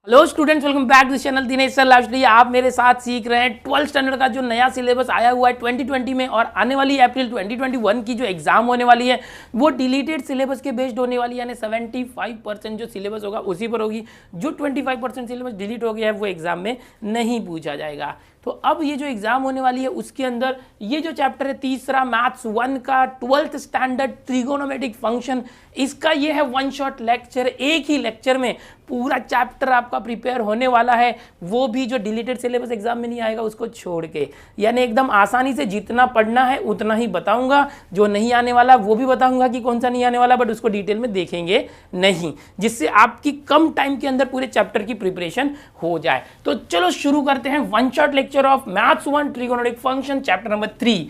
Hello students, welcome back to channel Dinesh sir live. आप मेरे साथ सीख रहे हैं 12th स्टैंडर्ड का जो नया सिलेबस आया हुआ है 2020 में, और आने वाली अप्रैल 2021 की जो एग्जाम होने वाली है वो डिलीटेड सिलेबस के बेस्ड होने वाली है। यानी 75% जो सिलेबस होगा उसी पर होगी। जो 25% सिलेबस डिलीट हो गया है वो एग्जाम में नहीं पूछा जाएगा। तो अब ये जो एग्जाम होने वाली है उसके अंदर ये जो चैप्टर है तीसरा मैथ्स 1 का 12th स्टैंडर्ड ट्रिगोनोमेट्रिक फंक्शन, इसका ये है वन शॉट लेक्चर। एक ही लेक्चर में पूरा चैप्टर आपका प्रिपेयर होने वाला है, वो भी जो डिलीटेड सिलेबस एग्जाम में नहीं आएगा उसको छोड़ के। यानी एकदम आसानी से जितना पढ़ना है उतना ही बताऊंगा, जो नहीं आने वाला वो भी बताऊंगा कि कौन सा नहीं आने वाला, बट उसको डिटेल में देखेंगे नहीं, जिससे आपकी कम टाइम के अंदर पूरे चैप्टर की प्रिपरेशन हो जाए। तो चलो शुरू करते हैं one shot lecture of maths 1 trigonometric function chapter number 3।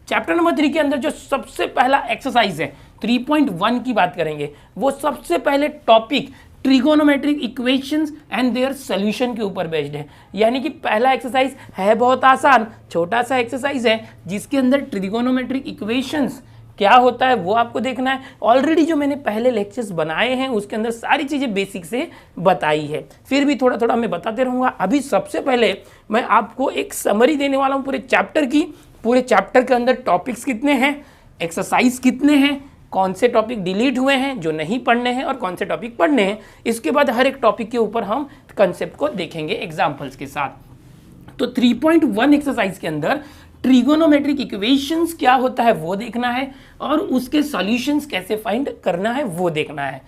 Chapter number 3 के अंदर जो सबसे पहला एक्सरसाइज है 3.1 की बात करेंगे। वो सबसे पहले topic trigonometric equations and their solution के ऊपर बेस्ड है। यानी कि पहला एक्सरसाइज है बहुत आसान, छोटा सा एक्सरसाइज है जिसके अंदर ट्रिगोनोमेट्रिक इक्वेशंस क्या होता है वो आपको देखना है। ऑलरेडी जो मैंने पहले लेक्चर्स बनाए हैं उसके अंदर सारी चीज़ें बेसिक से बताई है, फिर भी थोड़ा थोड़ा मैं बताते रहूँगा। अभी सबसे पहले मैं आपको एक समरी देने वाला हूँ पूरे चैप्टर की। पूरे चैप्टर के अंदर टॉपिक्स कितने हैं, एक्सरसाइज कितने हैं, कौन से टॉपिक डिलीट हुए हैं जो नहीं पढ़ने हैं और कौन से टॉपिक पढ़ने हैं। इसके बाद हर एक टॉपिक के ऊपर हम कंसेप्ट को देखेंगे एग्जाम्पल्स के साथ। तो 3.1 एक्सरसाइज के अंदर ट्रिगोनोमेट्रिक इक्वेशंस क्या होता है वो देखना है, और उसके सॉल्यूशंस कैसे फाइंड करना है वो देखना है।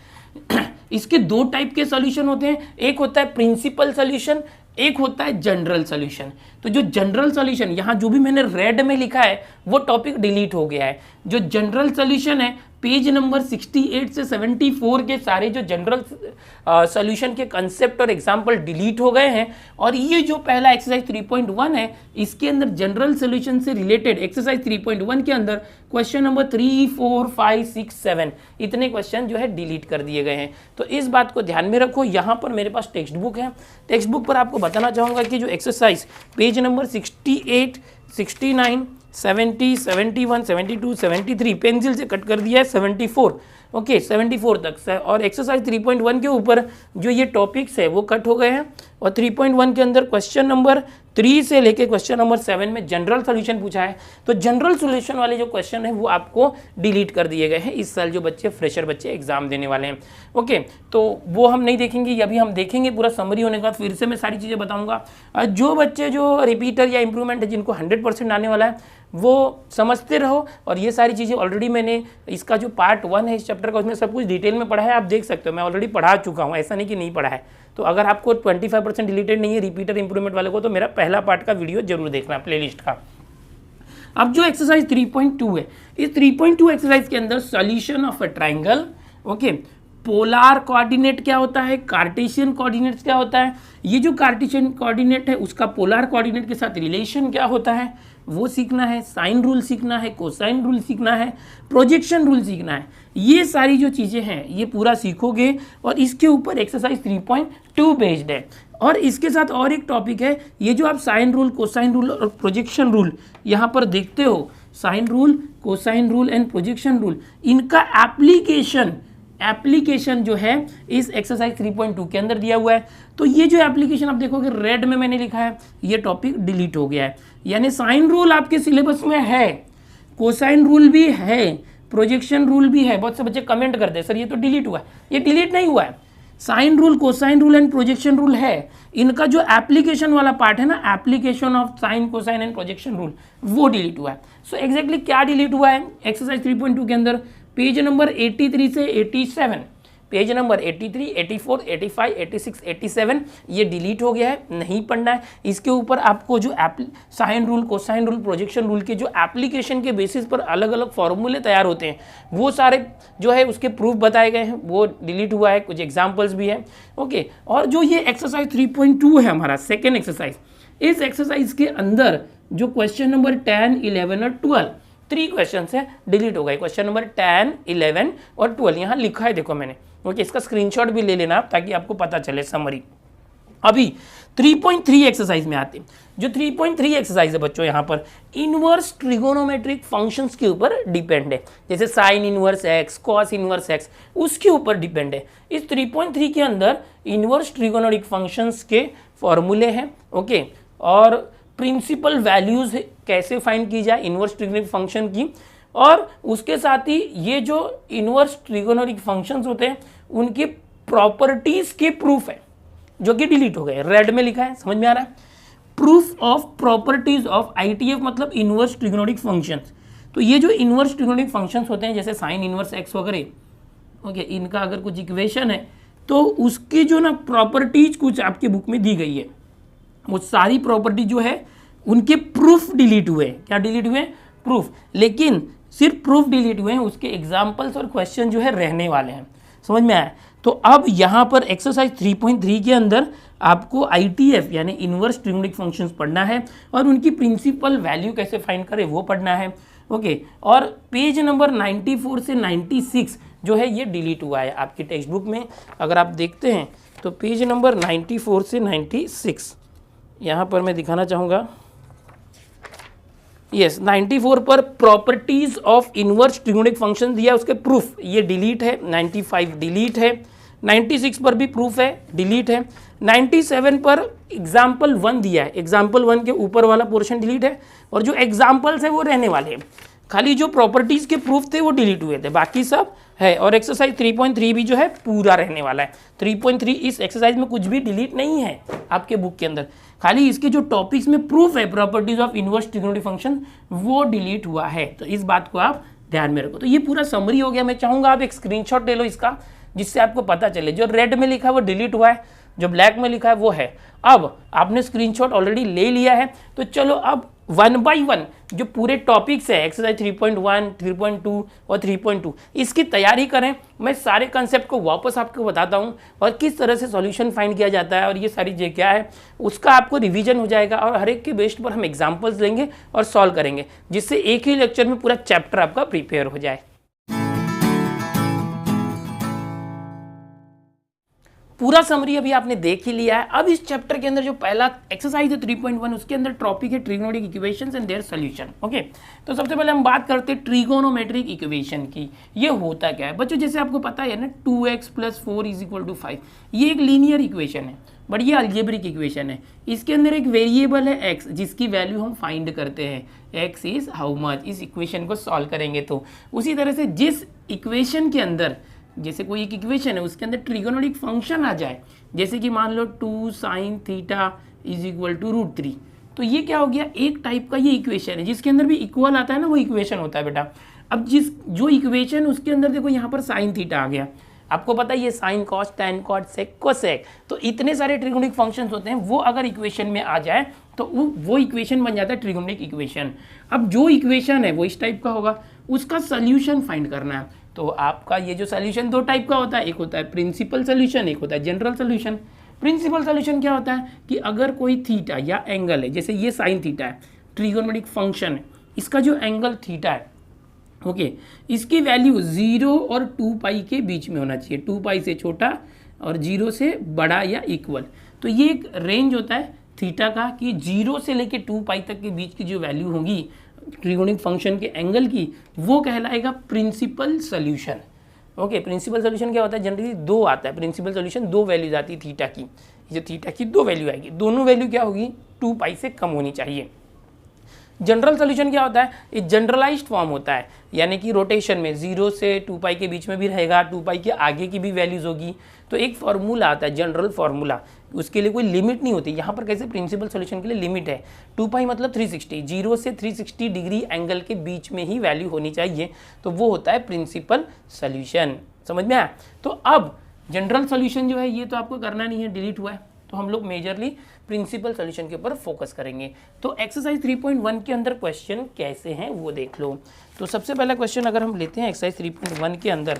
इसके दो टाइप के सॉल्यूशन होते हैं, एक होता है प्रिंसिपल सॉल्यूशन, एक होता है जनरल सॉल्यूशन। तो जो जनरल सॉल्यूशन, यहाँ जो भी मैंने रेड में लिखा है वो टॉपिक डिलीट हो गया है। जो जनरल सॉल्यूशन है पेज नंबर 68 से 74 के सारे जो जनरल सॉल्यूशन के कंसेप्ट और एग्जाम्पल डिलीट हो गए हैं। और ये जो पहला एक्सरसाइज 3.1 है इसके अंदर जनरल सॉल्यूशन से रिलेटेड एक्सरसाइज 3.1 के अंदर क्वेश्चन नंबर 3, 4, 5, 6, 7 इतने क्वेश्चन जो है डिलीट कर दिए गए हैं। तो इस बात को ध्यान में रखो। यहाँ पर मेरे पास टेक्स्ट बुक है, टेक्स्ट बुक पर आपको बताना चाहूँगा कि जो एक्सरसाइज पेज नंबर 68, 69, 70, 71, 72, 73 पेंसिल से कट कर दिया है 74, ओके 74 तक से। और एक्सरसाइज 3.1 के ऊपर जो ये टॉपिक्स है वो कट हो गए हैं। और 3.1 के अंदर क्वेश्चन नंबर 3 से लेके क्वेश्चन नंबर 7 में जनरल सॉल्यूशन पूछा है। तो जनरल सॉल्यूशन वाले जो क्वेश्चन है वो आपको डिलीट कर दिए गए हैं इस साल जो बच्चे फ्रेशर बच्चे एग्जाम देने वाले हैं। ओके, तो वो हम नहीं देखेंगे, अभी हम देखेंगे पूरा समरी होने के बाद फिर से मैं सारी चीज़ें बताऊंगा। जो बच्चे जो रिपीटर या इंप्रूवमेंट है जिनको 100% आने वाला है वो समझते रहो। और ये सारी चीज़ें ऑलरेडी मैंने इसका जो पार्ट 1 है इस चैप्टर का उसमें सब कुछ डिटेल में पढ़ा है, आप देख सकते हो। मैं ऑलरेडी पढ़ा चुका हूँ, ऐसा नहीं कि नहीं पढ़ा है। तो अगर आपको 25% डिलीटेड नहीं है रिपीटर इंप्रूवमेंट वाले को, तो मेरा पहला पार्ट का वीडियो जरूर देखना प्लेलिस्ट का। अब जो एक्सरसाइज 3.2 है, इस 3.2 एक्सरसाइज के अंदर solution of a triangle, okay, polar coordinate क्या होता है, कार्टेशियन कोऑर्डिनेट्स क्या होता है, ये जो कार्टेशियन कोऑर्डिनेट है उसका पोलार कोऑर्डिनेट के साथ रिलेशन क्या होता है वो सीखना है, साइन रूल सीखना है, कोसाइन रूल सीखना है, प्रोजेक्शन रूल सीखना है। ये सारी जो चीज़ें हैं ये पूरा सीखोगे और इसके ऊपर एक्सरसाइज 3.2 बेस्ड है। और इसके साथ और एक टॉपिक है, ये जो आप साइन रूल, कोसाइन रूल और प्रोजेक्शन रूल यहाँ पर देखते हो, sine rule, cosine rule and projection rule, इनका एप्लीकेशन जो है इस एक्सरसाइज 3.2 के अंदर दिया हुआ है। तो ये जो एप्लीकेशन आप देखोगे रेड में मैंने लिखा है, ये टॉपिक डिलीट हो गया है। यानी साइन रूल आपके सिलेबस में है, कोसाइन रूल भी है, प्रोजेक्शन रूल भी है। बहुत से बच्चे कमेंट करते हैं सर ये तो डिलीट हुआ है, ये डिलीट नहीं हुआ है। Sine rule, cosine rule and projection rule है, इनका जो एप्लीकेशन वाला पार्ट है ना, application of sine, cosine and projection rule, वो डिलीट हुआ है। सो एग्जैक्टली क्या डिलीट हुआ है एक्सरसाइज 3.2 के अंदर, पेज नंबर 83 से 87, पेज नंबर 83, 84, 85, 86, 87 ये डिलीट हो गया है, नहीं पढ़ना है। इसके ऊपर आपको जो sine rule, cosine rule, projection rule के जो एप्लीकेशन के बेसिस पर अलग अलग फॉर्मूले तैयार होते हैं वो सारे जो है उसके प्रूफ बताए गए हैं, वो डिलीट हुआ है, कुछ एग्जाम्पल्स भी है। ओके, और जो ये एक्सरसाइज 3.2 है हमारा सेकेंड एक्सरसाइज, इस एक्सरसाइज के अंदर जो क्वेश्चन नंबर 10, 11 और 12 3 क्वेश्चन है डिलीट हो गए। क्वेश्चन नंबर 10, 11 और 12 यहाँ लिखा है, देखो मैंने। ओके, इसका स्क्रीनशॉट भी ले लेना ताकि आपको पता चले समरी। अभी 3.3 एक्सरसाइज में आते हैं। जो 3.3 एक्सरसाइज है बच्चों यहाँ पर इनवर्स ट्रिगोनोमेट्रिक फंक्शंस के ऊपर डिपेंड है, जैसे sine inverse x, cos inverse x, उसके ऊपर डिपेंड है। इस 3.3 के अंदर इनवर्स ट्रिगोनोमेट्रिक फंक्शंस के फॉर्मूले हैं, ओके, और प्रिंसिपल वैल्यूज कैसे फाइंड की जाए इनवर्स ट्रिगोनोमेट्रिक फंक्शन की, और उसके साथ ही ये जो इनवर्स ट्रिगोनोमेट्रिक फंक्शंस होते हैं उनकी प्रॉपर्टीज के प्रूफ है, जो कि डिलीट हो गए, रेड में लिखा है, समझ में आ रहा है। Proof of properties of ITF मतलब इनवर्स ट्रिगोनोमेट्रिक फंक्शंस। तो ये जो इनवर्स ट्रिगोनोमेट्रिक फंक्शंस होते हैं जैसे साइन इनवर्स एक्स वगैरह, ओके, इनका अगर कुछ इक्वेशन है तो उसकी जो ना प्रॉपर्टीज कुछ आपके बुक में दी गई है, वो सारी प्रॉपर्टी जो है उनके प्रूफ डिलीट हुए। क्या डिलीट हुए? प्रूफ। लेकिन सिर्फ प्रूफ डिलीट हुए हैं, उसके एग्जाम्पल्स और क्वेश्चन जो है रहने वाले हैं। समझ में आया? तो अब यहाँ पर एक्सरसाइज 3.3 के अंदर आपको आईटीएफ यानी इनवर्स ट्रिगोनोमेट्रिक फंक्शंस पढ़ना है और उनकी प्रिंसिपल वैल्यू कैसे फाइंड करें वो पढ़ना है, ओके। और पेज नंबर 94 से 96 जो है ये डिलीट हुआ है आपकी टेक्स्ट बुक में। अगर आप देखते हैं तो पेज नंबर 94 से 96 यहाँ पर मैं दिखाना चाहूँगा। यस, 94 पर properties of inverse trigonometric function दिया, उसके प्रूफ ये डिलीट है। 95 डिलीट है। 96 पर भी प्रूफ है, डिलीट है। 97 पर एग्जाम्पल 1 दिया है, एग्जाम्पल 1 के ऊपर वाला पोर्शन डिलीट है, और जो एग्जाम्पल्स है वो रहने वाले हैं। खाली जो प्रॉपर्टीज के प्रूफ थे वो डिलीट हुए थे, बाकी सब है। और एक्सरसाइज 3.3 भी जो है पूरा रहने वाला है। 3.3 इस एक्सरसाइज में कुछ भी डिलीट नहीं है आपके बुक के अंदर, खाली इसके जो टॉपिक्स में प्रूफ है properties of inverse trigonometric function वो डिलीट हुआ है। तो इस बात को आप ध्यान में रखो। तो ये पूरा समरी हो गया। मैं चाहूँगा आप एक स्क्रीनशॉट ले लो इसका, जिससे आपको पता चले जो रेड में लिखा है वो डिलीट हुआ है, जो ब्लैक में लिखा है वो है। अब आपने स्क्रीनशॉट ऑलरेडी ले लिया है, तो चलो अब 1 बाय 1 जो पूरे टॉपिक्स है एक्सरसाइज 3.1, 3.2 और 3.2 इसकी तैयारी करें। मैं सारे कंसेप्ट को वापस आपको बताता हूं और किस तरह से सॉल्यूशन फाइंड किया जाता है और ये सारी चीज़ें क्या है, उसका आपको रिवीजन हो जाएगा और हर एक के बेस्ड पर हम एग्जाम्पल्स लेंगे और सॉल्व करेंगे, जिससे एक ही लेक्चर में पूरा चैप्टर आपका प्रिपेयर हो जाए। पूरा समरी अभी आपने देख ही लिया है। अब इस चैप्टर के अंदर जो पहला एक्सरसाइज है 3.1 उसके अंदर टॉपिक है trigonometric equations and their solution, okay. तो सबसे पहले हम बात करते हैं ट्रिगोनोमेट्रिक इक्वेशन की। ये होता क्या है बच्चों? जैसे आपको पता है ना 2x + 4 = 5, ये एक लीनियर इक्वेशन है, बट ये अलजेब्रिक इक्वेशन है। इसके अंदर एक वेरिएबल है x, जिसकी वैल्यू हम फाइंड करते हैं, x इज हाउ मच। इस इक्वेशन को सॉल्व करेंगे तो उसी तरह से जिस इक्वेशन के अंदर, जैसे कोई एक इक्वेशन है उसके अंदर ट्रिगोनोमेट्रिक फंक्शन आ जाए, जैसे कि मान लो 2 sin θ = √3, तो ये क्या हो गया? एक टाइप का ये इक्वेशन है जिसके अंदर भी इक्वल आता है ना, वो इक्वेशन होता है बेटा। अब जो इक्वेशन उसके अंदर देखो यहाँ पर sin θ आ गया, आपको पता है ये sine cos tan cot sec cosec, तो इतने सारे ट्रिगोनोमेट्रिक फंक्शंस होते हैं, वो अगर इक्वेशन में आ जाए तो वो इक्वेशन बन जाता है ट्रिगोनोमेट्रिक इक्वेशन। अब जो इक्वेशन है वो इस टाइप का होगा, उसका सोल्यूशन फाइंड करना है। तो आपका ये जो सोल्यूशन 2 टाइप का होता है, एक होता है प्रिंसिपल सोल्यूशन, एक होता है जनरल सोल्यूशन। प्रिंसिपल सोल्यूशन क्या होता है कि अगर कोई थीटा या एंगल है, जैसे ये साइन थीटा है, ट्रिगोनोमेट्रिक फंक्शन है, इसका जो एंगल थीटा है, ओके, इसकी वैल्यू 0 और 2 पाई के बीच में होना चाहिए, 2 पाई से छोटा और 0 से बड़ा या इक्वल। तो ये एक रेंज होता है थीटा का कि 0 से लेके 2 पाई तक के बीच की जो वैल्यू होगी ट्रिगोनोमेट्रिक फंक्शन के एंगल की, वो कहलाएगा principal solution, okay. Principal solution क्या होता है? जनरली 2 आता है प्रिंसिपल सोल्यूशन, 2 वैल्यूज आती है थीटा की, ये थीटा की 2 वैल्यू आएगी, दोनों वैल्यू क्या होगी? 2 पाई से कम होनी चाहिए। जनरल सोल्यूशन क्या होता है? ये जनरलाइज्ड फॉर्म होता है, यानी कि रोटेशन में 0 से 2 पाई के बीच में भी रहेगा, 2 पाई के आगे की भी वैल्यूज होगी। तो एक फार्मूला आता है जनरल फार्मूला, उसके लिए कोई लिमिट नहीं होती। यहाँ पर कैसे प्रिंसिपल सोल्यूशन के लिए लिमिट है, 2 पाई मतलब 360, 0 से 360 डिग्री एंगल के बीच में ही वैल्यू होनी चाहिए, तो वो होता है प्रिंसिपल सोल्यूशन। समझ में आया? तो अब जनरल सोल्यूशन जो है ये तो आपको करना नहीं है, डिलीट हुआ है, तो हम लोग मेजरली प्रिंसिपल सोल्यूशन के ऊपर फोकस करेंगे। तो एक्सरसाइज 3.1 के अंदर क्वेश्चन कैसे हैं वो देख लो। तो सबसे पहला क्वेश्चन अगर हम लेते हैं एक्सरसाइज 3.1 के अंदर,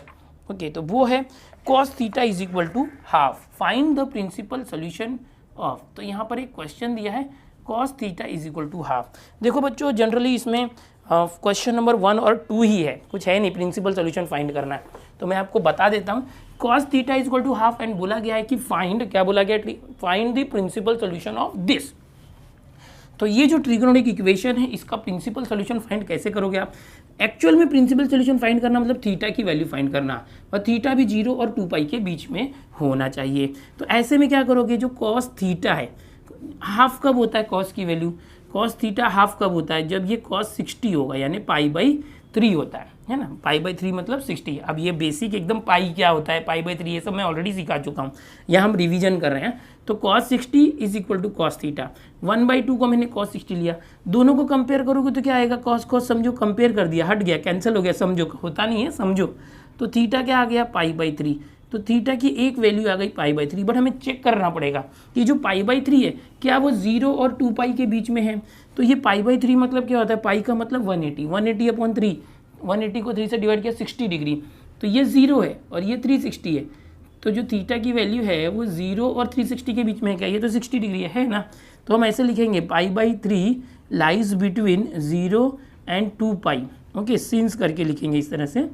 ओके, तो वो है cos θ = half, find the principal solution of. तो यहाँ पर एक क्वेश्चन दिया है cos θ = हाफ। देखो बच्चों, जनरली इसमें क्वेश्चन नंबर 1 और 2 ही है, कुछ है नहीं, प्रिंसिपल सोल्यूशन फाइंड करना है। तो मैं आपको बता देता हूँ cos theta is equal to half and बोला गया है कि फाइंड, क्या बोला गया, find the principal solution of this. तो ये जो ट्रिगोनोमेट्रिक इक्वेशन है इसका प्रिंसिपल सोल्यूशन फाइंड कैसे करोगे आप? एक्चुअल में प्रिंसिपल सोल्यूशन फाइंड करना मतलब थीटा की वैल्यू फाइंड करना, और थीटा भी 0 और 2 पाई के बीच में होना चाहिए। तो ऐसे में क्या करोगे, जो कॉस थीटा है, हाफ कब होता है कॉस की वैल्यू, कॉस थीटा हाफ कब होता है, जब ये कॉस 60 होगा, यानी पाई/3 होता है ना, पाई/3 मतलब 60। अब ये बेसिक एकदम पाई क्या होता है, पाई/3 ये सब मैं ऑलरेडी सिखा चुका हूँ, यहाँ हम रिवीजन कर रहे हैं। तो cos 60 is equal to cos theta, 1/2 को मैंने कॉस 60 लिया, दोनों को कंपेयर करोगे तो क्या आएगा, कॉस कॉस समझो कंपेयर कर दिया, हट गया, कैंसिल हो गया, समझो होता नहीं है, समझो। तो थीटा क्या आ गया, पाई/3। तो थीटा की एक वैल्यू आ गई पाई/3, बट हमें चेक करना पड़ेगा कि जो पाई/3 है क्या वो 0 और 2 पाई के बीच में है। तो ये पाई/3 मतलब क्या होता है, पाई का मतलब 180/3, 180 को 3 से डिवाइड किया 60 डिग्री, तो ये 0 है और ये 360 है। तो जो थीटा की वैल्यू है वो 0 और 360 के बीच में है क्या, ये तो 60 डिग्री है ना। तो हम ऐसे लिखेंगे पाई/3 lies between 0 and 2 pi, okay, since करके लिखेंगे इस तरह से।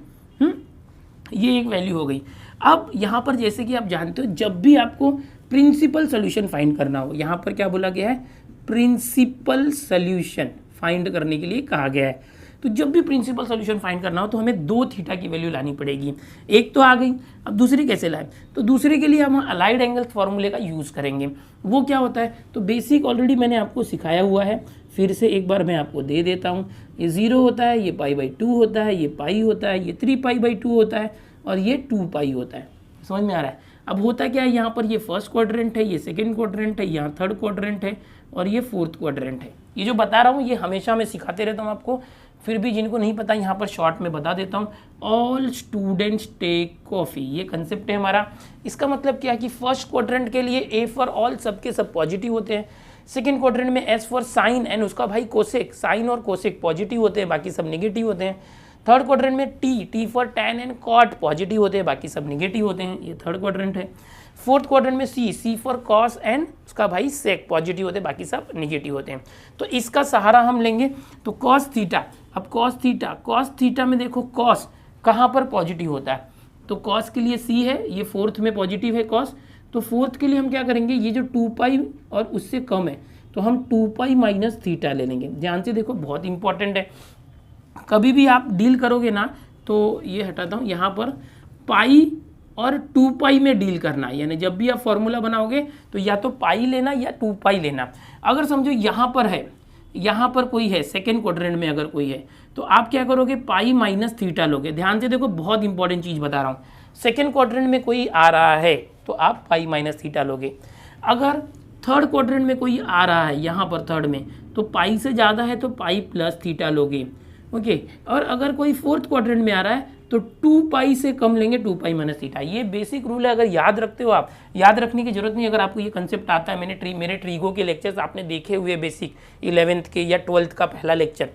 ये एक वैल्यू हो गई। अब यहाँ पर जैसे कि आप जानते हो, जब भी आपको प्रिंसिपल सोल्यूशन फाइंड करना हो, यहाँ पर क्या बोला गया है, प्रिंसिपल सोल्यूशन फाइंड करने के लिए कहा गया है। तो जब भी प्रिंसिपल सोल्यूशन फाइंड करना हो तो हमें 2 थीटा की वैल्यू लानी पड़ेगी। एक तो आ गई, अब दूसरी कैसे लाएं, तो दूसरे के लिए हम अलाइड एंगल्स फॉर्मूले का यूज़ करेंगे। वो क्या होता है, तो बेसिक ऑलरेडी मैंने आपको सिखाया हुआ है, फिर से एक बार मैं आपको दे देता हूँ। ये 0 होता है, ये पाई/2 होता है, ये पाई होता है, ये 3 पाई/2 होता है, और ये 2 पाई होता है। समझ में आ रहा है? अब होता क्या है, यहाँ पर ये फर्स्ट क्वाड्रेंट है, ये सेकंड क्वाड्रेंट है, यहाँ थर्ड क्वाड्रेंट है, और ये फोर्थ क्वाड्रेंट है। ये जो बता रहा हूँ ये हमेशा मैं सिखाते रहता हूँ आपको, फिर भी जिनको नहीं पता यहाँ पर शॉर्ट में बता देता हूँ। ऑल स्टूडेंट्स टेक कॉफ़ी, ये कंसेप्ट है हमारा। इसका मतलब क्या है कि फर्स्ट क्वाड्रेंट के लिए ए फॉर ऑल सबके सब पॉजिटिव होते हैं, सेकंड क्वाड्रेंट में एस फॉर साइन एंड उसका भाई कोसेक, साइन और कोसेक पॉजिटिव होते हैं, बाकी सब निगेटिव होते हैं। थर्ड क्वाड्रेंट में T for tan and cot positive होते हैं, बाकी सब निगेटिव होते हैं, ये थर्ड क्वाड्रेंट है। फोर्थ क्वाड्रेंट में सी फॉर कॉस एंड उसका भाई सेक पॉजिटिव होते हैं, बाकी सब निगेटिव होते हैं। तो इसका सहारा हम लेंगे, तो कॉस थीटा, अब कॉस थीटा में देखो कॉस कहाँ पर पॉजिटिव होता है, तो कॉस के लिए सी है, ये फोर्थ में पॉजिटिव है कॉस, तो फोर्थ के लिए हम क्या करेंगे, ये जो 2 पाई और उससे कम है तो हम 2 पाई माइनस थीटा ले लेंगे। ध्यान से देखो, बहुत इंपॉर्टेंट है, कभी भी आप डील करोगे ना, तो ये हटाता हूँ, यहाँ पर पाई और 2 पाई में डील करना, यानी जब भी आप फॉर्मूला बनाओगे तो या तो पाई लेना या 2 पाई लेना। अगर समझो यहाँ पर है, यहाँ पर कोई है सेकेंड क्वाड्रेंट में अगर कोई है, तो आप क्या करोगे, पाई माइनस थीटा लोगे। ध्यान से देखो, बहुत इंपॉर्टेंट चीज़ बता रहा हूँ, सेकेंड क्वाड्रेंट में कोई आ रहा है तो आप पाई माइनस थीटा लोगे। अगर थर्ड क्वाड्रेंट में कोई आ रहा है, यहाँ पर थर्ड में, तो पाई से ज़्यादा है तो पाई प्लस थीटा लोगे, ओके। और अगर कोई फोर्थ क्वाड्रेंट में आ रहा है तो 2 पाई से कम लेंगे, 2 पाई माइनस थीटा। ये बेसिक रूल है, अगर याद रखते हो आप, याद रखने की जरूरत नहीं, अगर आपको ये कंसेप्ट आता है। मेरे ट्रीगो के लेक्चर्स आपने देखे हुए, बेसिक 11th के या 12th का पहला लेक्चर,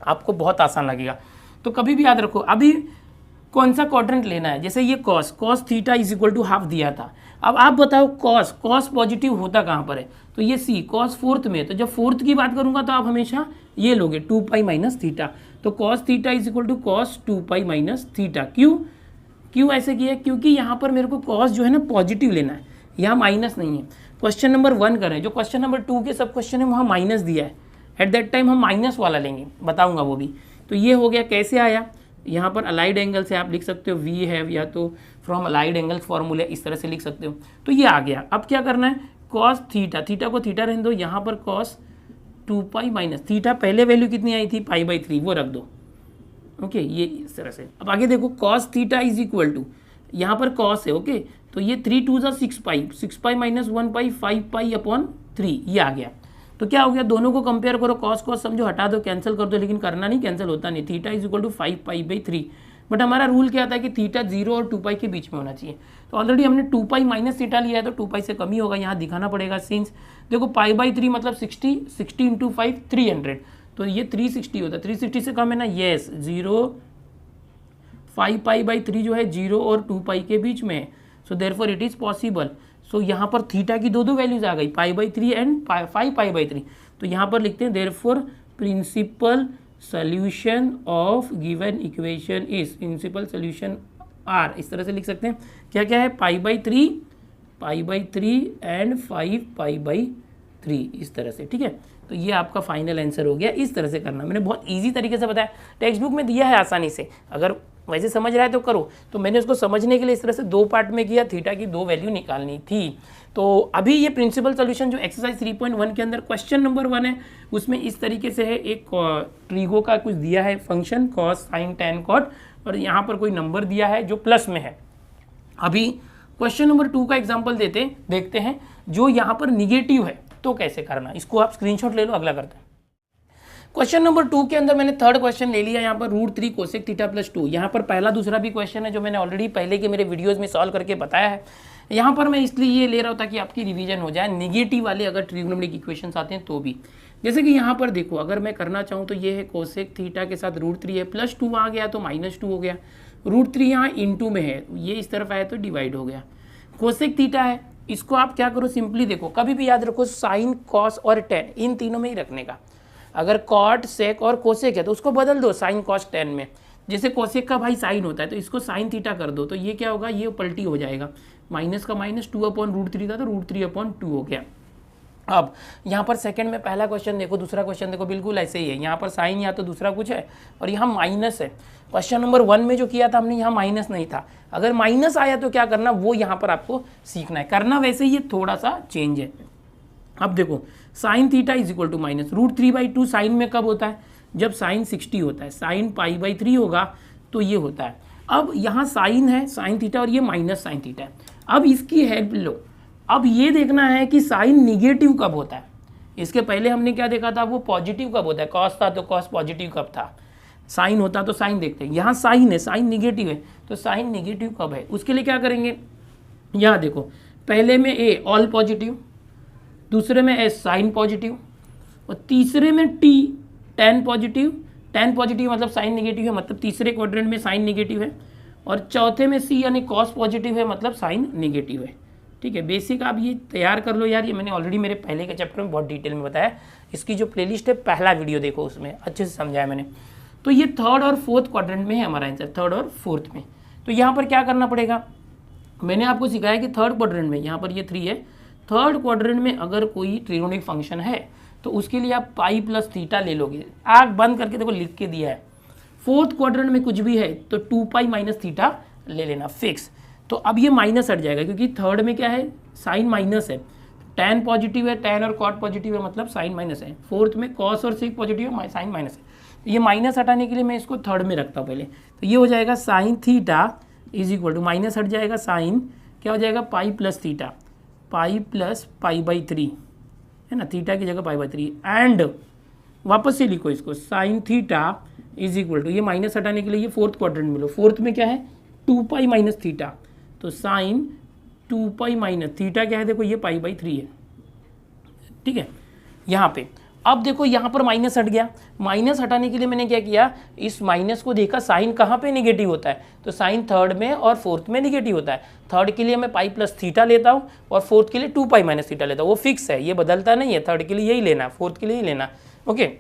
आपको बहुत आसान लगेगा। तो कभी भी याद रखो, अभी कौन सा क्वाड्रेंट लेना है, जैसे ये cos theta is equal to half दिया था। अब आप बताओ कॉस पॉजिटिव होता कहाँ पर है, तो ये सी कॉस फोर्थ में, तो जब फोर्थ की बात करूंगा तो आप हमेशा ये लोगे 2 पाई माइनस थीटा। तो cos theta is equal to cos 2 pi minus theta. क्यों ऐसे किया, क्योंकि यहाँ पर मेरे को कॉस जो है ना पॉजिटिव लेना है, यहाँ माइनस नहीं है। क्वेश्चन नंबर 1 करें, जो क्वेश्चन नंबर 2 के सब क्वेश्चन है वहाँ माइनस दिया है, एट दैट टाइम हम माइनस वाला लेंगे, बताऊँगा वो भी। तो ये हो गया, कैसे आया, यहाँ पर अलाइड एंगल से आप लिख सकते हो वी हैव, या तो फ्रॉम अलाइड एंगल्स फॉर्मूले इस तरह से लिख सकते हो। तो ये आ गया। अब क्या करना है, कॉस थीटा को थीटा रहने दो, यहाँ पर कॉस 2 पाई माइनस थीटा, पहले वैल्यू कितनी आई थी, पाई/3, वो रख दो, ओके, ये इस तरह से। अब आगे देखो, cos theta is equal to, यहाँ पर कॉस है, ओके, तो ये 3 2 6 पाई माइनस 1 पाई 5 पाई अपॉन 3, ये आ गया। तो क्या हो गया, दोनों को कंपेयर करो, कॉस समझो हटा दो, कैंसिल कर दो, लेकिन करना नहीं, कैंसिल होता नहीं। थीटा इज इक्वल टू 5 पाई/3, बट हमारा रूल क्या था कि थीटा 0 और 2 पाई के बीच में होना चाहिए। तो ऑलरेडी हमने 2 पाई माइनस थीटा लिया है, तो 2 पाई से कम ही होगा, यहाँ दिखाना पड़ेगा सिंस। देखो पाई/3 मतलब 60 इंटू 5 300, तो ये 360 होता है, 360 से कम है ना, येस, 5 पाई/3 जो है 0 और 2 पाई के बीच में है, so therefore it is possible. So यहाँ पर थीटा की दो वैल्यूज आ गई, पाई/3 एंड 5 पाई/3। तो यहाँ पर लिखते हैं therefore principal solution of given equation is, principal solution are, इस तरह से लिख सकते हैं। क्या क्या है, pi by three and 5 pi by 3, इस तरह से, ठीक है। तो ये आपका फाइनल आंसर हो गया। इस तरह से करना, मैंने बहुत इजी तरीके से बताया, टेक्स्ट बुक में दिया है आसानी से, अगर वैसे समझ रहा है तो करो। तो मैंने उसको समझने के लिए इस तरह से 2 पार्ट में किया, थीटा की 2 वैल्यू निकालनी थी। तो अभी ये प्रिंसिपल सोल्यूशन जो एक्सरसाइज 3.1 के अंदर क्वेश्चन नंबर 1 है, उसमें इस तरीके से है, एक ट्रीगो का कुछ दिया है function cos sine tan cot, और यहाँ पर कोई नंबर दिया है जो प्लस में है। अभी क्वेश्चन नंबर 2 का एग्जाम्पल देखते हैं, जो यहाँ पर निगेटिव है तो कैसे करना, इसको आप स्क्रीनशॉट ले लो, अगला करते हैं। क्वेश्चन नंबर 2 के अंदर मैंने थर्ड क्वेश्चन ले लिया, यहाँ पर √3 कोसेक थीटा प्लस 2। यहाँ पर पहला दूसरा भी क्वेश्चन है जो मैंने ऑलरेडी पहले के मेरे वीडियोस में सॉल्व करके बताया है। यहाँ पर मैं इसलिए ये ले रहा हूँ ताकि आपकी रिवीजन हो जाए, निगेटिव वाले अगर ट्रिग्नोमेट्रिक इक्वेशंस आते हैं तो भी। जैसे कि यहाँ पर देखो, अगर मैं करना चाहूँ तो ये है कोसेक थीटा के साथ √3 है, प्लस 2 आ गया तो -2 हो गया, √3 यहाँ इंटू में है, ये इस तरफ आया तो डिवाइड हो गया। कोसेक थीटा है, इसको आप क्या करो, सिंपली देखो, कभी भी याद रखो साइन कॉस और टेन इन तीनों में ही रखने का। अगर कॉट सेक और कोसेक है तो उसको बदल दो साइन कॉस टेन में। जैसे कोसेक का भाई साइन होता है तो इसको साइन थीटा कर दो, तो ये क्या होगा, ये पलटी हो जाएगा, माइनस का माइनस 2/√3 था तो √3/2 हो गया। अब यहाँ पर सेकंड में पहला क्वेश्चन देखो, दूसरा क्वेश्चन देखो, बिल्कुल ऐसे ही है। यहाँ पर साइन या तो दूसरा कुछ है और यहाँ माइनस है। क्वेश्चन नंबर 1 में जो किया था हमने, यहाँ माइनस नहीं था। अगर माइनस आया तो क्या करना, वो यहाँ पर आपको सीखना है। करना वैसे ही, ये थोड़ा सा चेंज है। अब देखो, sine theta is equal to minus √3/2 sine में कब होता है, जब साइन 60 होता है, साइन π/3 होगा तो ये होता है। अब यहाँ साइन है, साइन थीटा, और ये माइनस साइन थीटा है। अब इसकी हेल्प लो, अब ये देखना है कि साइन निगेटिव कब होता है। इसके पहले हमने क्या देखा था, वो पॉजिटिव कब होता है, कॉस था तो कॉस पॉजिटिव कब था, साइन होता तो साइन देखते हैं। यहाँ साइन है, साइन निगेटिव है, तो साइन निगेटिव कब है, उसके लिए क्या करेंगे, यहाँ देखो, पहले में ए ऑल पॉजिटिव, दूसरे में एस साइन पॉजिटिव, और तीसरे में T ten positive. Ten positive मतलब साइन निगेटिव है, मतलब तीसरे क्वाड्रेंट में साइन निगेटिव है, और चौथे में सी यानी कॉस पॉजिटिव है, मतलब साइन निगेटिव है। ठीक है, बेसिक आप ये तैयार कर लो यार, ये मैंने ऑलरेडी मेरे पहले के चैप्टर में बहुत डिटेल में बताया। इसकी जो प्लेलिस्ट है, पहला वीडियो देखो, उसमें अच्छे से समझाया मैंने। तो ये थर्ड और फोर्थ क्वाड्रेंट में है हमारा आंसर, थर्ड और फोर्थ में। तो यहाँ पर क्या करना पड़ेगा, मैंने आपको सिखाया कि थर्ड क्वाड्रेंट में, यहाँ पर ये 3 है, थर्ड क्वाड्रेंट में अगर कोई ट्रिगोनोमेट्रिक फंक्शन है तो उसके लिए आप पाई प्लस थीटा ले लोगे। आँख बंद करके देखो, लिख के दिया है। फोर्थ क्वाड्रेंट में कुछ भी है तो 2 पाई माइनस थीटा ले लेना फिक्स। तो अब ये माइनस हट जाएगा, क्योंकि थर्ड में क्या है, साइन माइनस है, टेन पॉजिटिव है, टेन और कॉट पॉजिटिव है, मतलब साइन माइनस है। फोर्थ में कॉस और सेक पॉजिटिव है, साइन माइनस है। तो ये माइनस हटाने के लिए मैं इसको थर्ड में रखता हूँ पहले। तो ये हो जाएगा sine theta is equal to, minus हट जाएगा, साइन क्या हो जाएगा, pi plus theta, pi plus π/3 है ना, थीटा की जगह π/3, एंड वापस से लिखो इसको, sine theta is equal to, ये माइनस हटाने के लिए ये फोर्थ क्वाड्रेंट में लो, फोर्थ में क्या है 2 पाई माइनस थीटा, तो साइन 2 पाई माइनस थीटा क्या है, देखो ये π/3 है। ठीक है, यहाँ पे अब देखो, यहाँ पर माइनस हट गया। माइनस हटाने के लिए मैंने क्या किया, इस माइनस को देखा साइन कहाँ पे नेगेटिव होता है, तो साइन थर्ड में और फोर्थ में नेगेटिव होता है। थर्ड के लिए मैं पाई प्लस थीटा लेता हूँ और फोर्थ के लिए 2 पाई माइनस थीटा लेता हूँ, वो फिक्स है, ये बदलता नहीं है। थर्ड के लिए यही लेना, फोर्थ के लिए यही लेना। ओके,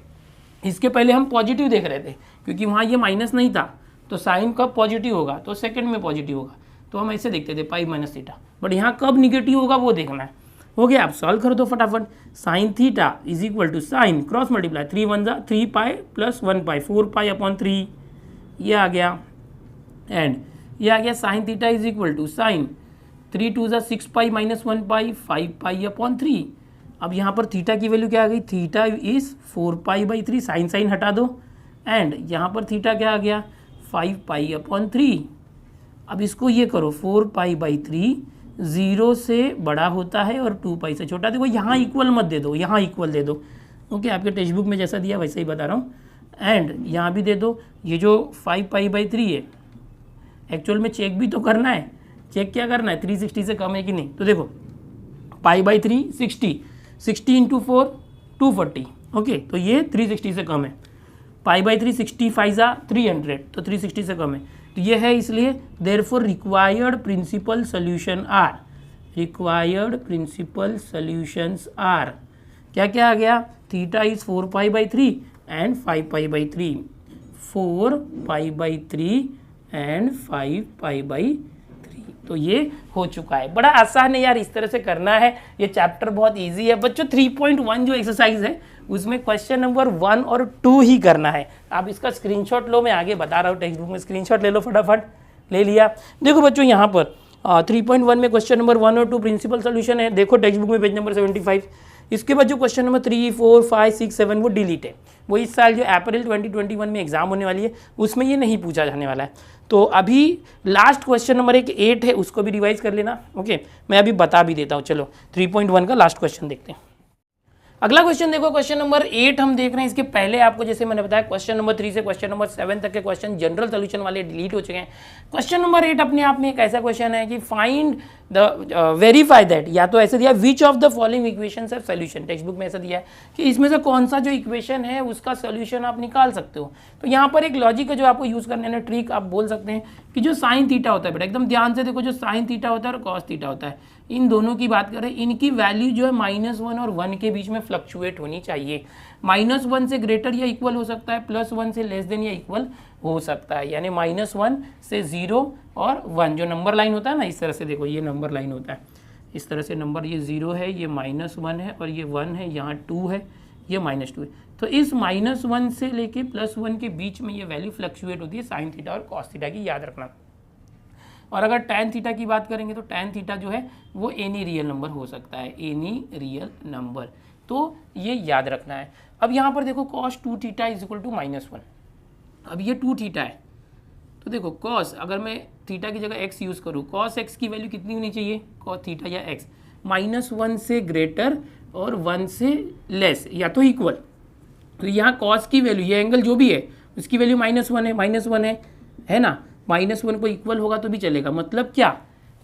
इसके पहले हम पॉजिटिव देख रहे थे, क्योंकि वहाँ ये माइनस नहीं था, तो साइन कब पॉजिटिव होगा, तो सेकेंड में पॉजिटिव होगा, तो हम ऐसे देखते थे पाई माइनस थीटा। बट यहाँ कब निगेटिव होगा वो देखना है। हो गया, आप सॉल्व कर दो फटाफट। Sine theta is equal to sine cross multiply 3 1 जा 3 पाई प्लस 1 पाई 4 पाई/3, ये आ गया, एंड ये आ गया sine theta is equal to sine 3 2 जा 6 पाई माइनस 1 पाई 5 पाई/3। अब यहाँ पर थीटा की वैल्यू क्या आ गई, थीटा इज 4 पाई/3, साइन साइन हटा दो, एंड यहाँ पर थीटा क्या आ गया 5 पाई/3। अब इसको ये करो, 4 पाई/3 0 से बड़ा होता है और 2 पाई से छोटा। देखो यहाँ इक्वल मत दे दो, यहाँ इक्वल दे दो। ओके, आपके टेक्स्ट बुक में जैसा दिया वैसे ही बता रहा हूँ, एंड यहाँ भी दे दो। ये जो 5 पाई/3 है, एक्चुअल में चेक भी तो करना है। चेक क्या करना है, 360 से कम है कि नहीं। तो देखो π/3 60 इंटू 4 240। ओके, तो ये 360 से कम है। π/3 60 5 जा 300, तो 360 से कम है। तो ये है, इसलिए therefore required principal solution are, required principal solutions are, क्या क्या आ गया, थीटा इज 4 पाई/3 एंड 5 पाई/3, 4 पाई/3 एंड 5 पाई बाई 3। तो ये हो चुका है। बड़ा आसान है यार, इस तरह से करना है। ये चैप्टर बहुत इजी है बच्चों। 3.1 जो एक्सरसाइज है उसमें क्वेश्चन नंबर 1 और 2 ही करना है। आप इसका स्क्रीनशॉट लो, मैं आगे बता रहा हूँ, टेक्स्ट बुक में स्क्रीनशॉट ले लो फटाफट। ले लिया। देखो बच्चों यहाँ पर 3.1 में क्वेश्चन नंबर 1 और 2 प्रिंसिपल सोल्यूशन है। देखो टेक्स्ट बुक में पेज नंबर 75। इसके बाद जो क्वेश्चन नंबर 3, 4, 5, 6, 7 वो डिलीट है। वो इस साल जो अप्रैल 2021 में एग्जाम होने वाली है उसमें ये नहीं पूछा जाने वाला है। तो अभी लास्ट क्वेश्चन नंबर 8 है, उसको भी रिवाइज कर लेना। ओके, मैं अभी बता भी देता हूँ। चलो 3.1 का लास्ट क्वेश्चन देखते हैं। अगला क्वेश्चन देखो, क्वेश्चन नंबर 8 हम देख रहे हैं। इसके पहले आपको जैसे मैंने बताया क्वेश्चन नंबर 3 से क्वेश्चन नंबर 7 तक के क्वेश्चन जनरल सोल्यूशन वाले डिलीट हो चुके हैं। क्वेश्चन नंबर 8 अपने आप में एक ऐसा क्वेश्चन है कि फाइंड द वेरीफाई दैट, या तो ऐसे दिया which of the following equations have solution. Text book में ऐसा दिया है कि इसमें से कौन सा जो इक्वेशन है उसका सोल्यूशन आप निकाल सकते हो। तो यहाँ पर एक लॉजिक है जो आपको यूज करने है, ट्रिक आप बोल सकते हैं कि जो साइन थीटा होता है, बेटा एकदम ध्यान से देखो, जो साइन थीटा होता है और कॉस थीटा होता है, इन दोनों की बात करें, इनकी वैल्यू जो है -1 और 1 के बीच में फ्लक्चुएट होनी चाहिए। -1 से ग्रेटर या इक्वल हो सकता है, +1 से लेस देन या इक्वल हो सकता है। यानी -1 से 0 और 1 जो नंबर लाइन होता है ना, इस तरह से देखो, ये नंबर लाइन होता है इस तरह से। नंबर ये 0 है, ये -1 है और ये 1 है, यहाँ 2 है, ये -2 है। तो इस -1 से लेके +1 के बीच में ये वैल्यू फ्लक्चुएट होती है साइन थीटा और कॉस थीटा की, याद रखना। और अगर tan थीटा की बात करेंगे तो tan थीटा जो है वो एनी रियल नंबर हो सकता है, एनी रियल नंबर। तो ये याद रखना है। अब यहाँ पर देखो cos 2 theta is equal to -1। अब ये 2 थीटा है, तो देखो cos, अगर मैं थीटा की जगह x यूज़ करूँ, cos x की वैल्यू कितनी होनी चाहिए, cos थीटा या x, -1 से ग्रेटर और 1 से लेस या तो इक्वल। तो यहाँ cos की वैल्यू, ये एंगल जो भी है उसकी वैल्यू -1 है ना। -1 को इक्वल होगा तो भी चलेगा। मतलब क्या,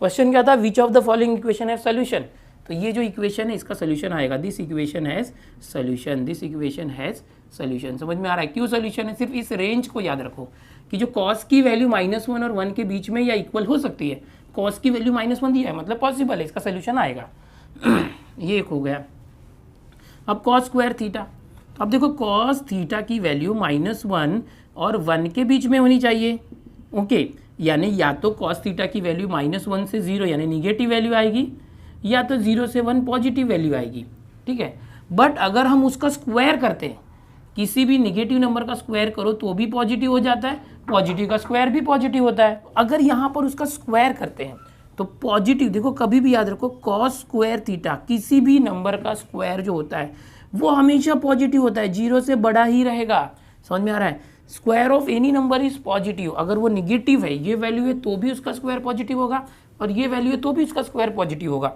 क्वेश्चन क्या था, which of the following equation है सोल्यूशन। तो ये जो इक्वेशन है इसका सोल्यूशन आएगा, this equation has solution, this equation has solution. समझ में आ रहा है क्यों सोल्यूशन है? सिर्फ इस रेंज को याद रखो कि जो cos की वैल्यू -1 और 1 के बीच में या इक्वल हो सकती है। cos की वैल्यू -1 दिया है, मतलब पॉसिबल है, इसका सोल्यूशन आएगा। ये एक हो गया। अब cos स्क्वायर थीटा, अब देखो cos थीटा की वैल्यू -1 और 1 के बीच में होनी चाहिए। ओके, यानी या तो cos थीटा की वैल्यू -1 से 0 यानी निगेटिव वैल्यू आएगी, या तो 0 से 1 पॉजिटिव वैल्यू आएगी। ठीक है, बट अगर हम उसका स्क्वायर करते हैं, किसी भी निगेटिव नंबर का स्क्वायर करो तो भी पॉजिटिव हो जाता है, पॉजिटिव का स्क्वायर भी पॉजिटिव होता है। अगर यहाँ पर उसका स्क्वायर करते हैं तो पॉजिटिव, देखो कभी भी याद रखो cos स्क्वायर थीटा, किसी भी नंबर का स्क्वायर जो होता है वो हमेशा पॉजिटिव होता है, 0 से बड़ा ही रहेगा। समझ में आ रहा है? Square of any number is positive. अगर वो निगेटिव है, ये वैल्यू है तो भी उसका स्क्वायर पॉजिटिव होगा, और ये वैल्यू है तो भी उसका स्क्वायर पॉजिटिव होगा।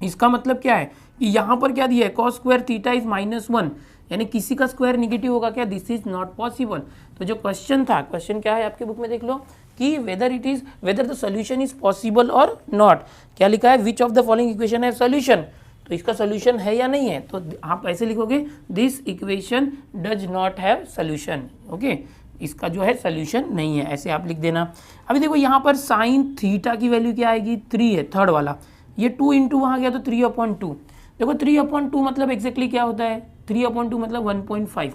इसका मतलब क्या है कि यहाँ पर क्या दिया है, cos स्क्वायर थीटा इज -1, यानी किसी का स्क्वायर निगेटिव होगा क्या, दिस इज नॉट पॉसिबल। तो जो क्वेश्चन था, क्वेश्चन क्या है आपके बुक में देख लो कि whether the solution is possible और नॉट। क्या लिखा है, which of the following equation है सोल्यूशन। तो इसका सोल्यूशन है या नहीं है, तो आप ऐसे लिखोगे, this equation does not have solution. Okay, इसका जो है सोल्यूशन नहीं है, ऐसे आप लिख देना। अभी देखो यहाँ पर साइन थीटा की वैल्यू क्या आएगी, 3 है, थर्ड वाला। ये 2 इंटू वहाँ गया तो 3/2। देखो 3/2 मतलब एक्जैक्टली क्या होता है, 3/2 मतलब 1.5।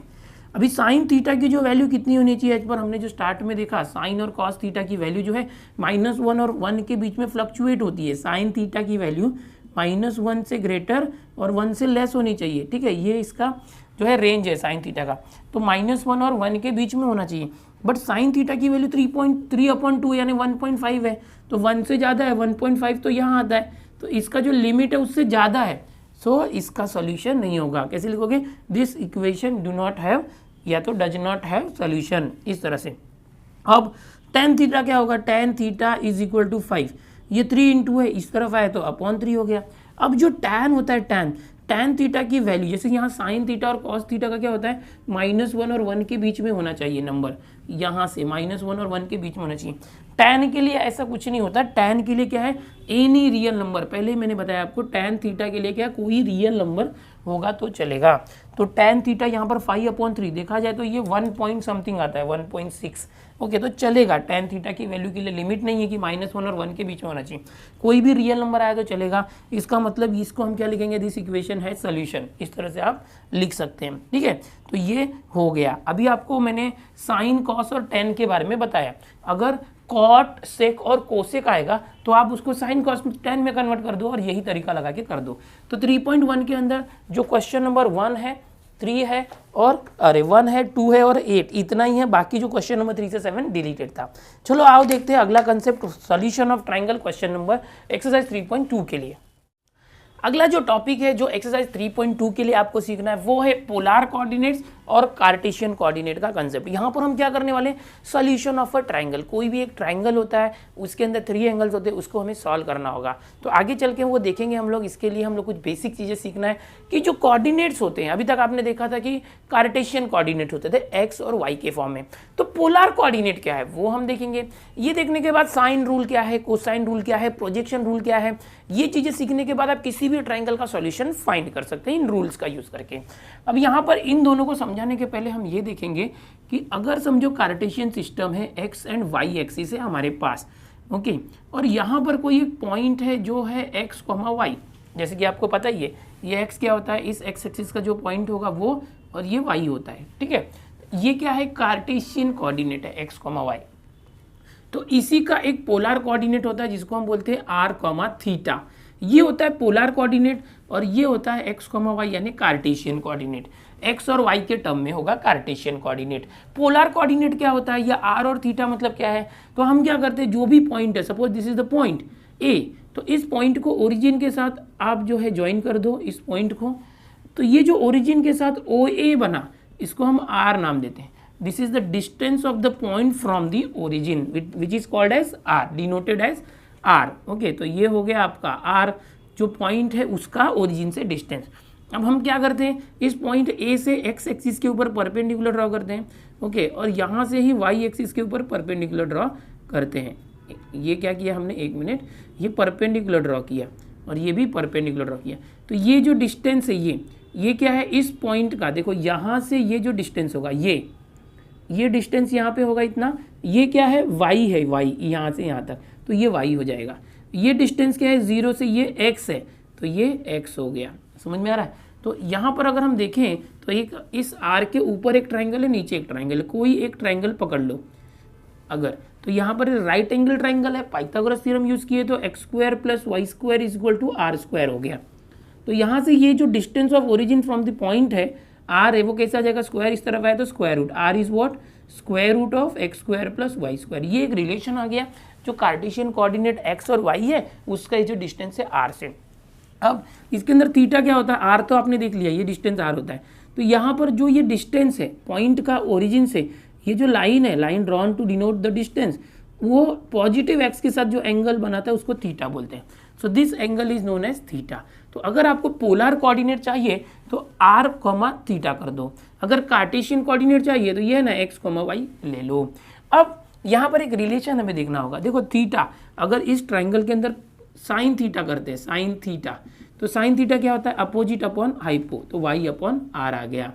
अभी साइन थीटा की जो वैल्यू कितनी होनी चाहिए, एज पर हमने जो स्टार्ट में देखा, साइन और कॉस थीटा की वैल्यू जो है -1 और 1 के बीच में फ्लक्चुएट होती है। साइन थीटा की वैल्यू -1 से ग्रेटर और 1 से लेस होनी चाहिए। ठीक है, ये इसका जो है रेंज है साइन थीटा का, तो -1 और 1 के बीच में होना चाहिए। बट साइन थीटा की वैल्यू 3/2 यानी 1.5 है, तो 1 से ज़्यादा है, 1.5 तो यहाँ आता है, तो इसका जो लिमिट है उससे ज़्यादा है, सो इसका सॉल्यूशन नहीं होगा। कैसे लिखोगे, this equation do not have, या तो डज नॉट हैव सॉल्यूशन, इस तरह से। अब tan थीटा क्या होगा, tan theta is equal to 5, ये 3 इंटू है, इस तरफ आए तो अपॉन 3 हो गया। अब जो tan होता है, tan थीटा की वैल्यू, जैसे यहाँ साइन थीटा और कॉस थीटा का क्या होता है, -1 और 1 के बीच में होना चाहिए नंबर, यहाँ से -1 और 1 के बीच में होना चाहिए। tan के लिए ऐसा कुछ नहीं होता, tan के लिए क्या है, एनी रियल नंबर, पहले ही मैंने बताया आपको tan थीटा के लिए क्या, कोई रियल नंबर होगा तो चलेगा। तो tan थीटा यहाँ पर 5/3 देखा जाए तो ये 1 पॉइंट समथिंग आता है, 1.6, ओके, तो चलेगा। tan थीटा की वैल्यू के लिए लिमिट नहीं है कि -1 और 1 के बीच में होना चाहिए, कोई भी रियल नंबर आया तो चलेगा। इसका मतलब इसको हम क्या लिखेंगे, दिस इक्वेशन है सोल्यूशन, इस तरह से आप लिख सकते हैं, ठीक है। तो ये हो गया। अभी आपको मैंने साइन, कॉस और tan के बारे में बताया। अगर कॉट, सेक और कोसेक आएगा तो आप उसको साइन, कॉस, tan में कन्वर्ट कर दो और यही तरीका लगा के कर दो। तो 3.1 के अंदर जो क्वेश्चन नंबर 1 है, 3 है और 1 है, 2 है और 8, इतना ही है। बाकी जो क्वेश्चन नंबर 3 से 7 डिलीटेड था। चलो आओ देखते हैं अगला concept, solution of triangle, question number exercise 3.2 के लिए। अगला जो टॉपिक है जो एक्सरसाइज 3.2 के लिए आपको सीखना है वो है पोलार कोऑर्डिनेट्स और कार्टेशियन कोऑर्डिनेट का कंसेप्ट। यहाँ पर हम क्या करने वाले हैं, सॉल्यूशन ऑफ अ ट्राइंगल। कोई भी एक ट्राइंगल होता है, उसके अंदर 3 एंगल्स होते हैं, उसको हमें सॉल्व करना होगा। तो आगे चल के वो देखेंगे हम लोग। इसके लिए हम लोग कुछ बेसिक चीज़ें सीखना है कि जो कोऑर्डिनेट्स होते हैं, अभी तक आपने देखा था कि कार्टेशियन कोऑर्डिनेट होते थे एक्स और वाई के फॉर्म में, तो पोलार कोऑर्डिनेट क्या है वो हम देखेंगे। ये देखने के बाद साइन रूल क्या है, कोसाइन रूल क्या है, प्रोजेक्शन रूल क्या है, ये चीज़ें सीखने के बाद आप किसी भी ट्राइंगल का सॉल्यूशन फाइंड कर सकते हैं इन रूल्स का यूज़ करके। अब यहाँ पर इन दोनों को समझाने के पहले हम ये देखेंगे कि अगर समझो कार्टेशियन सिस्टम है, एक्स एंड वाई एक्सिस है हमारे पास, ओके, और यहाँ पर कोई एक पॉइंट है जो है एक्स, वाई, जैसे कि आपको पता ही है ये एक्स क्या होता है, इस एक्स एक्सिस का जो पॉइंट होगा वो, और ये वाई होता है, ठीक है। ये क्या है, कार्टेशियन कोऑर्डिनेट है एक्स, वाई। तो इसी का एक पोलार कोऑर्डिनेट होता है जिसको हम बोलते हैं आर, थीटा। ये होता है पोलार कोऑर्डिनेट और ये होता है एक्स, वाई यानी कार्टेशियन कोऑर्डिनेट। एक्स और वाई के टर्म में होगा कार्टेशियन कोऑर्डिनेट। पोलार कोऑर्डिनेट क्या होता है, या आर और थीटा मतलब क्या है, तो हम क्या करते हैं, जो भी पॉइंट है, suppose this is the point A, तो इस पॉइंट को ओरिजिन के साथ आप जो है ज्वाइन कर दो इस पॉइंट को। तो ये जो ओरिजिन के साथ ओ ए बना, इसको हम आर नाम देते हैं। This is the distance of the point from the origin which is called as R, denoted as R, okay. तो ये हो गया आपका आर, जो पॉइंट है उसका ओरिजिन से डिस्टेंस। अब हम क्या करते हैं, इस पॉइंट ए से एक्स एक्सिस के ऊपर परपेंडिकुलर ड्रॉ करते हैं, ओके, और यहाँ से ही वाई एक्सिस के ऊपर परपेंडिकुलर ड्रॉ करते हैं। ये क्या किया हमने, 1 मिनट, ये परपेंडिकुलर ड्रॉ किया और ये भी परपेंडिकुलर ड्रॉ किया। तो ये जो डिस्टेंस है ये क्या है, इस पॉइंट का, देखो यहाँ से ये जो डिस्टेंस होगा, ये डिस्टेंस यहाँ पे होगा इतना, ये क्या है, वाई है, वाई यहाँ से यहाँ तक, तो ये वाई हो जाएगा। ये डिस्टेंस क्या है, 0 से ये एक्स है, तो ये एक्स हो गया। समझ में आ रहा है। तो यहाँ पर अगर हम देखें तो एक इस आर के ऊपर एक ट्राइंगल है, नीचे एक ट्राइंगल है, कोई एक ट्राइंगल पकड़ लो अगर, तो यहाँ पर राइट एंगल ट्राइंगल है, पाइथागोरस थ्योरम यूज़ किए तो x² + y² = r² हो गया। तो यहाँ से ये जो distance of origin from the point है आर है, वो कैसा आ जाएगा, स्क्वायर इस तरफ आया तो square root, R is what, square root of x² + y²। ये एक रिलेशन आ गया जो कार्टेशियन कोऑर्डिनेट एक्स और वाई है उसका ये जो डिस्टेंस है आर से। अब इसके अंदर थीटा क्या होता है, आर तो आपने देख लिया, ये डिस्टेंस आर होता है। तो यहाँ पर जो ये डिस्टेंस है पॉइंट का ओरिजिन से, ये जो लाइन है, line drawn to denote the distance, वो पॉजिटिव एक्स के साथ जो एंगल बनाता है उसको थीटा बोलते हैं। So this angle is known as theta. तो अगर आपको पोलर कोऑर्डिनेट चाहिए तो आर, थीटा कर दो। अगर कार्टेशियन कोऑर्डिनेट चाहिए तो ये है ना एक्स, वाई ले लो। अब यहाँ पर एक रिलेशन हमें देखना होगा। देखो थीटा, अगर इस ट्राइंगल के अंदर साइन थीटा करते हैं, साइन थीटा, तो साइन थीटा क्या होता है, अपोजिट अपॉन हाइपो, तो वाई अपॉन आर आ गया।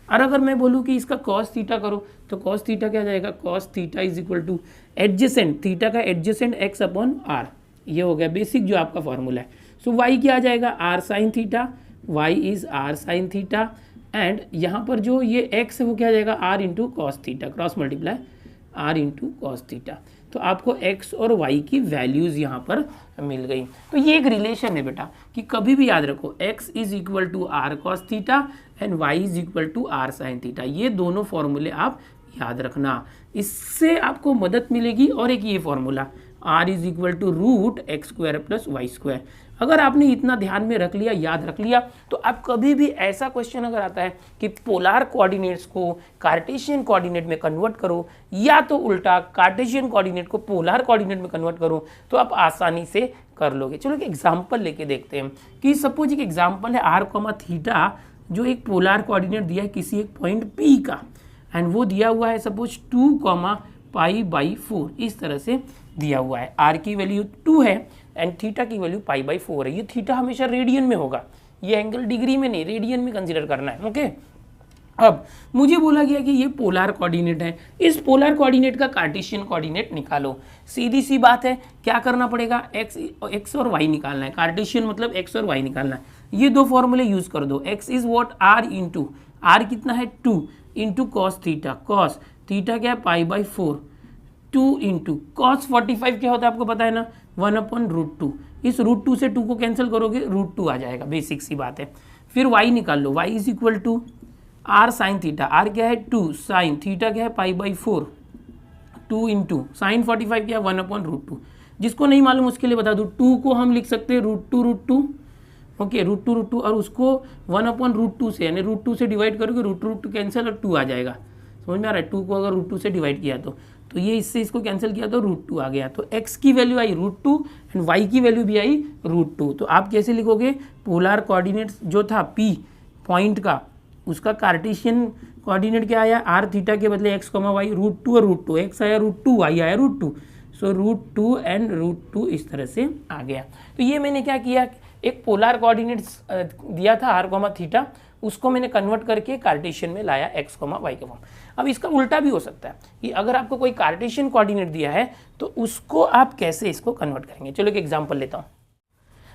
और अगर मैं बोलूँ कि इसका कॉस थीटा करो तो कॉस थीटा क्या जाएगा, cos theta is equal two adjacent, theta का एडजेसेंट एक्स अपॉन आर, ये हो गया बेसिक जो आपका फॉर्मूला है। सो वाई क्या आ जाएगा, R sine theta, Y is R sine theta, and यहाँ पर जो ये एक्स है वो क्या आ जाएगा, R into cos theta, cross multiply R into cos theta. तो आपको x और y की वैल्यूज़ यहाँ पर मिल गई। तो ये एक रिलेशन है बेटा कि कभी भी याद रखो x is equal to R cos theta and y is equal to R sine theta. ये दोनों फॉर्मूले आप याद रखना, इससे आपको मदद मिलेगी। और एक ये formula r is equal to root x² + y²। अगर आपने इतना ध्यान में रख लिया, याद रख लिया, तो आप कभी भी ऐसा क्वेश्चन अगर आता है कि पोलार कोऑर्डिनेट्स को कार्टेशियन कोऑर्डिनेट में कन्वर्ट करो या तो उल्टा कार्टेशियन कोऑर्डिनेट को पोलार कोऑर्डिनेट में कन्वर्ट करो, तो आप आसानी से कर लोगे। चलो एक एग्जांपल लेके देखते हैं कि सपोज एक एग्जांपल है r, थीटा, जो एक पोलार कोऑर्डिनेट दिया है किसी एक पॉइंट P का, एंड वो दिया हुआ है सपोज 2, π/4, इस तरह से दिया हुआ है, आर की वैल्यू 2 है एंड थीटा की वैल्यू π/4 है। ये थीटा हमेशा रेडियन में होगा, ये एंगल डिग्री में नहीं, रेडियन में कंसीडर करना है। ओके, अब मुझे बोला गया कि ये पोलर कोऑर्डिनेट है, इस पोलर कोऑर्डिनेट का कार्टेशियन कोऑर्डिनेट निकालो। सीधी सी बात है, क्या करना पड़ेगा, एक्स और वाई निकालना है। कार्टेशियन मतलब एक्स और वाई निकालना है। ये दो फॉर्मूले यूज कर दो। X is what, R into, R कितना है 2 into cos theta, cos theta क्या है π/4, 2 इंटू कॉस 45 क्या होता है आपको पता है ना, 1/√2। इस √2 से 2 को कैंसिल करोगे, √2 आ जाएगा, बेसिक सी बात है। फिर y निकाल लो, y is equal to R sine theta, R क्या है 2, साइन थीटा क्या है π/4, 2 इंटू साइन 45 क्या है 1/√2। जिसको नहीं मालूम उसके लिए बता दूँ, 2 को हम लिख सकते हैं √2, ओके, √2 और उसको 1/√2 से, यानी √2 से डिवाइड करोगे, √2 कैंसिल और 2 आ जाएगा। समझ में आ रहा है, 2 को अगर √2 से डिवाइड किया तो ये इससे इसको कैंसिल किया तो √2 आ गया। तो x की वैल्यू आई √2 एंड y की वैल्यू भी आई √2। तो आप कैसे लिखोगे, पोलर कोऑर्डिनेट्स जो था p पॉइंट का, उसका कार्टेशियन कोऑर्डिनेट क्या आया, r थीटा के बदले x, y, √2 और √2, x आया √2, y आया √2, सो √2 एंड √2 इस तरह से आ गया। तो ये मैंने क्या किया, एक पोलर कोऑर्डिनेट्स दिया था r, थीटा, उसको मैंने कन्वर्ट करके कार्टेशियन में लाया x, y के फॉर्म। अब इसका उल्टा भी हो सकता है कि अगर आपको कोई कार्टेशियन कोऑर्डिनेट दिया है तो उसको आप कैसे इसको कन्वर्ट करेंगे। चलो एक एग्जांपल लेता हूँ।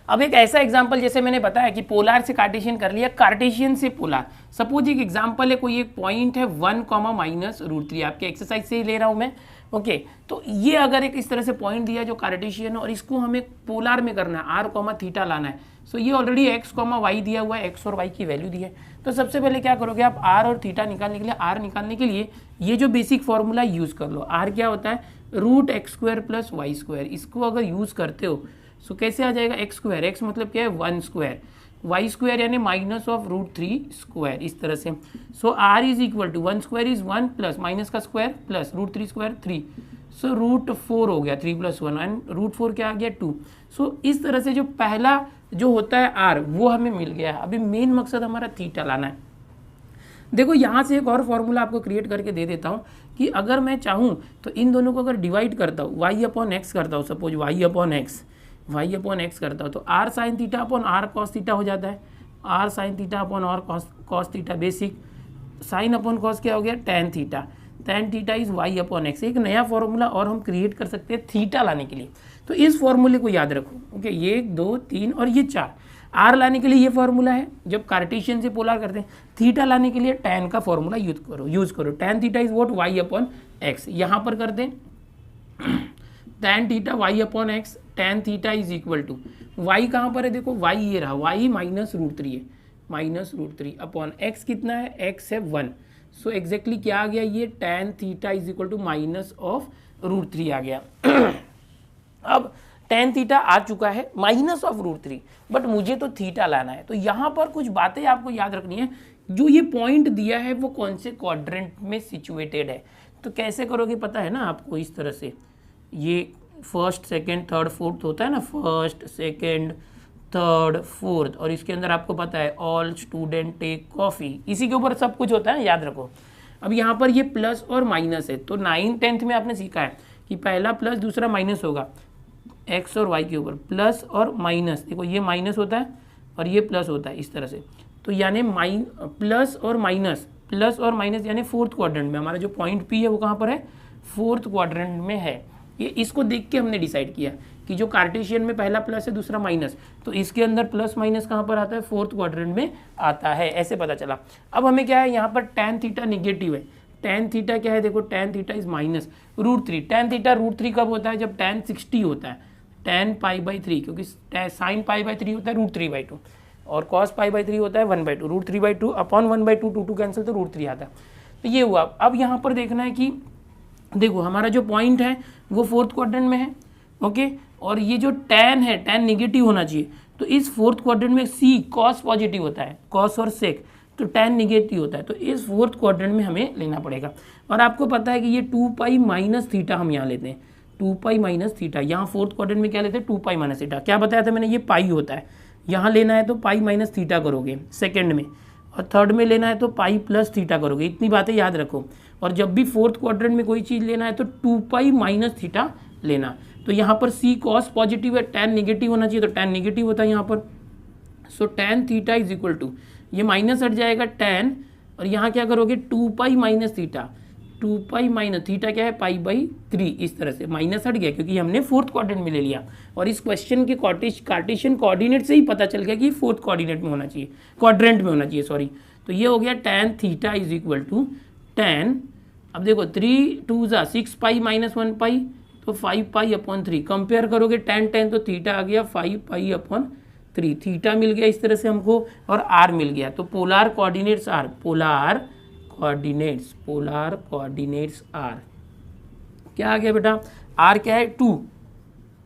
अब एक ऐसा एग्जांपल, जैसे मैंने बताया कि पोलर से कार्टेशियन कर लिया, कार्टेशियन से पोलर। सपोज एक एग्जांपल है, कोई एक पॉइंट है 1, -√3, आपके एक्सरसाइज से ही ले रहा हूँ मैं। ओके, तो ये अगर एक इस तरह से पॉइंट दिया जो कार्टेशियन है और इसको हमें पोलर में करना है, r, थीटा लाना है। सो ये ऑलरेडी x, y दिया हुआ है, x और y की वैल्यू दी है। तो सबसे पहले क्या करोगे आप, r और थीटा निकालने के लिए, r निकालने के लिए ये जो बेसिक फॉर्मूला यूज़ कर लो। r क्या होता है, √x² + y²। इसको अगर यूज़ करते हो सो कैसे आ जाएगा, x², x मतलब क्या है 1², y² यानी -√3², इस तरह से। So r is equal to 1² is 1 plus minus का स्क्वायर प्लस √3² 3, सो √4 हो गया 3 + 1 एंड √4 क्या आ गया 2। सो इस तरह से जो पहला जो होता है r वो हमें मिल गया है। अभी मेन मकसद हमारा थीटा लाना है। देखो यहाँ से एक और फॉर्मूला आपको क्रिएट करके दे देता हूँ कि अगर मैं चाहूँ तो इन दोनों को अगर डिवाइड करता हूँ, y/x करता हूँ, सपोज y/x करता हूँ, तो r sin theta upon r cos theta हो जाता है। r sin theta upon r cos theta, basic sine upon cos क्या हो गया, tan theta, tan theta is y/x। एक नया फॉर्मूला और हम क्रिएट कर सकते हैं थीटा लाने के लिए। तो इस फॉर्मूले को याद रखो। ओके, ये 1, 2, 3 और ये 4। r लाने के लिए ये फॉर्मूला है, जब कार्टेशियन से पोलर करते हैं। थीटा लाने के लिए tan का फॉर्मूला यूज करो। tan theta is what, y/x। यहाँ पर कर दें tan theta y/x, tan theta is equal to y कहाँ पर है, देखो y ये रहा, y -√3 है, -√3 अपॉन x कितना है, x है 1। सो एग्जैक्टली क्या आ गया, ये tan theta is equal to -√3 आ गया। अब tan थीटा आ चुका है -√3, बट मुझे तो थीटा लाना है। तो यहाँ पर कुछ बातें आपको याद रखनी है। जो ये पॉइंट दिया है वो कौन से क्वाड्रेंट में सिचुएटेड है, तो कैसे करोगे पता है ना आपको, इस तरह से। ये फर्स्ट, सेकंड, थर्ड, फोर्थ होता है ना, फर्स्ट, सेकंड, थर्ड, फोर्थ, और इसके अंदर आपको पता है ऑल स्टूडेंट टेक कॉफ़ी, इसी के ऊपर सब कुछ होता है, याद रखो। अब यहाँ पर ये प्लस और माइनस है, तो 9th 10th में आपने सीखा है कि पहला प्लस दूसरा माइनस होगा, एक्स और वाई के ऊपर प्लस और माइनस। देखो ये माइनस होता है और ये प्लस होता है, इस तरह से। तो यानी प्लस और माइनस यानी फोर्थ क्वाड्रेंट में। हमारा जो पॉइंट पी है वो कहाँ पर है, फोर्थ क्वाड्रेंट में है। ये इसको देख के हमने डिसाइड किया कि जो कार्टेशियन में पहला प्लस है दूसरा माइनस, तो इसके अंदर प्लस माइनस कहाँ पर आता है, फोर्थ क्वाड्रेंट में आता है, ऐसे पता चला। अब हमें क्या है, यहाँ पर tan थीटा निगेटिव है। tan थीटा क्या है, देखो tan theta is -√3। tan theta √3 कब होता है, जब tan 60 होता है, tan π/3, क्योंकि sin π/3 होता है √3/2 और cos π/3 होता है 1/2, √3/2 अपॉन 1/2, 2 कैंसिल तो √3 आता है। तो ये हुआ। अब यहाँ पर देखना है कि देखो हमारा जो पॉइंट है वो फोर्थ क्वाड्रेंट में है, ओके, और ये जो tan है, tan निगेटिव होना चाहिए। तो इस फोर्थ क्वाड्रेंट में c cos पॉजिटिव होता है, cos और sec, तो tan निगेटिव होता है। तो इस फोर्थ क्वाड्रेंट में हमें लेना पड़ेगा। और आपको पता है कि ये 2π - थीटा हम यहाँ लेते हैं, 2π - थीटा। यहाँ फोर्थ क्वाड्रेंट में क्या लेते हैं, 2π - थीटा। क्या बताया था मैंने, ये पाई होता है। यहाँ लेना है तो π - थीटा करोगे सेकेंड में, और थर्ड में लेना है तो π + थीटा करोगे। इतनी बातें याद रखो। और जब भी फोर्थ क्वाड्रेंट में कोई चीज़ लेना है तो 2π - थीटा लेना। तो यहाँ पर सी कॉस पॉजिटिव है, tan नेगेटिव होना चाहिए, तो tan नेगेटिव होता है यहाँ पर। So tan theta is equal to, ये माइनस हट जाएगा tan, और यहाँ क्या करोगे 2 pi minus theta, 2 pi minus theta क्या है π/3, इस तरह से माइनस हट गया क्योंकि हमने फोर्थ क्वाड्रेंट में ले लिया, और इस क्वेश्चन के कार्टेशियन कोऑर्डिनेट से ही पता चल गया कि फोर्थ कोऑर्डिनेट में होना चाहिए, क्वाड्रेंट में होना चाहिए सॉरी। तो ये हो गया tan theta is equal to tan, अब देखो 3 2 ज़ा 6 पाई माइनस 1 पाई, तो 5 पाई/3, कंपेयर करोगे tan तो थीटा आ गया 5 पाई/3, थीटा मिल गया इस तरह से हमको, और आर मिल गया। तो polar coordinates are, polar coordinates are क्या आ गया बेटा, आर क्या है 2,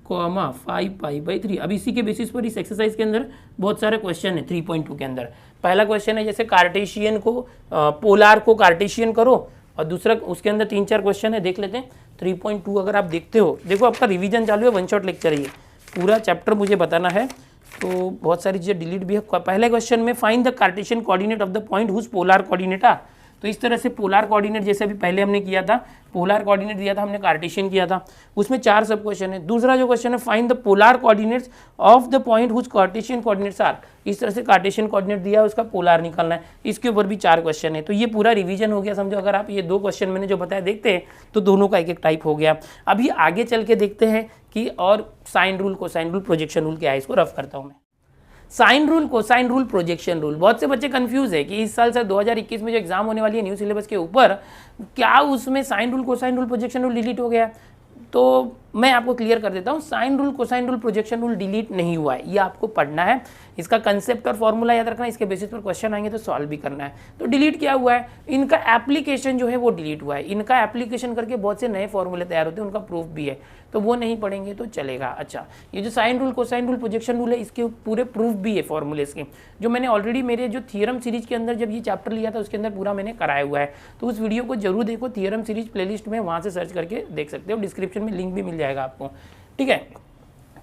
5 पाई/3। अब इसी के बेसिस पर इस एक्सरसाइज के अंदर बहुत सारे क्वेश्चन है 3.2 के अंदर। पहला क्वेश्चन है जैसे कार्टेशियन को पोलार को कार्टेशियन करो, और दूसरा उसके अंदर 3-4 क्वेश्चन है, देख लेते हैं। 3.2 अगर आप देखते हो, देखो आपका रिवीजन चालू है, वन शॉट लेक्चर है ये, पूरा चैप्टर मुझे बताना है, तो बहुत सारी चीज़ें डिलीट भी है। पहले क्वेश्चन में find the Cartesian coordinate of the point whose polar coordinate are, तो इस तरह से पोलार कोऑर्डिनेट जैसे अभी पहले हमने किया था, पोलार कोऑर्डिनेट दिया था हमने, कार्टेशियन किया था, उसमें 4 सब क्वेश्चन है। दूसरा जो क्वेश्चन है find the polar coordinates of the point whose Cartesian coordinates are, इस तरह से कार्टेशियन कोऑर्डिनेट दिया है, उसका पोलार निकालना है, इसके ऊपर भी 4 क्वेश्चन है। तो ये पूरा रिवीजन हो गया समझो। अगर आप ये 2 क्वेश्चन मैंने जो बताया देखते हैं तो दोनों का एक टाइप हो गया। अभी आगे चल के देखते हैं कि और sine rule, cosine rule, projection rule क्या है, इसको रफ करता हूँ मैं। Sine rule, cosine rule, projection rule, बहुत से बच्चे कंफ्यूज है कि इस साल से 2021 में जो एग्जाम होने वाली है न्यू सिलेबस के ऊपर, क्या उसमें sine rule, cosine rule, projection rule delete हो गया। तो मैं आपको क्लियर कर देता हूँ, sine rule, cosine rule, projection rule delete नहीं हुआ है, ये आपको पढ़ना है, इसका कंसेप्ट और फॉर्मूला याद रखना है, इसके बेसिस पर क्वेश्चन आएंगे तो सॉल्व भी करना है। तो डिलीट क्या हुआ है, इनका एप्लीकेशन जो है वो डिलीट हुआ है, इनका एप्लीकेशन करके बहुत से नए फॉर्मूले तैयार होते हैं, उनका प्रूफ भी है, तो वो नहीं पढ़ेंगे तो चलेगा। अच्छा, ये जो sine rule, cosine rule, projection rule है, इसके पूरे प्रूफ भी है फॉर्मूले के, जो मैंने ऑलरेडी मेरे जो थियरम सीरीज के अंदर जब ये चैप्टर लिया था उसके अंदर पूरा मैंने कराया हुआ है, तो उस वीडियो को जरूर देखो, थियरम सीरीज प्लेलिस्ट में, वहाँ से सर्च करके देख सकते हो, डिस्क्रिप्शन में लिंक भी मिल जाएगा आपको, ठीक है।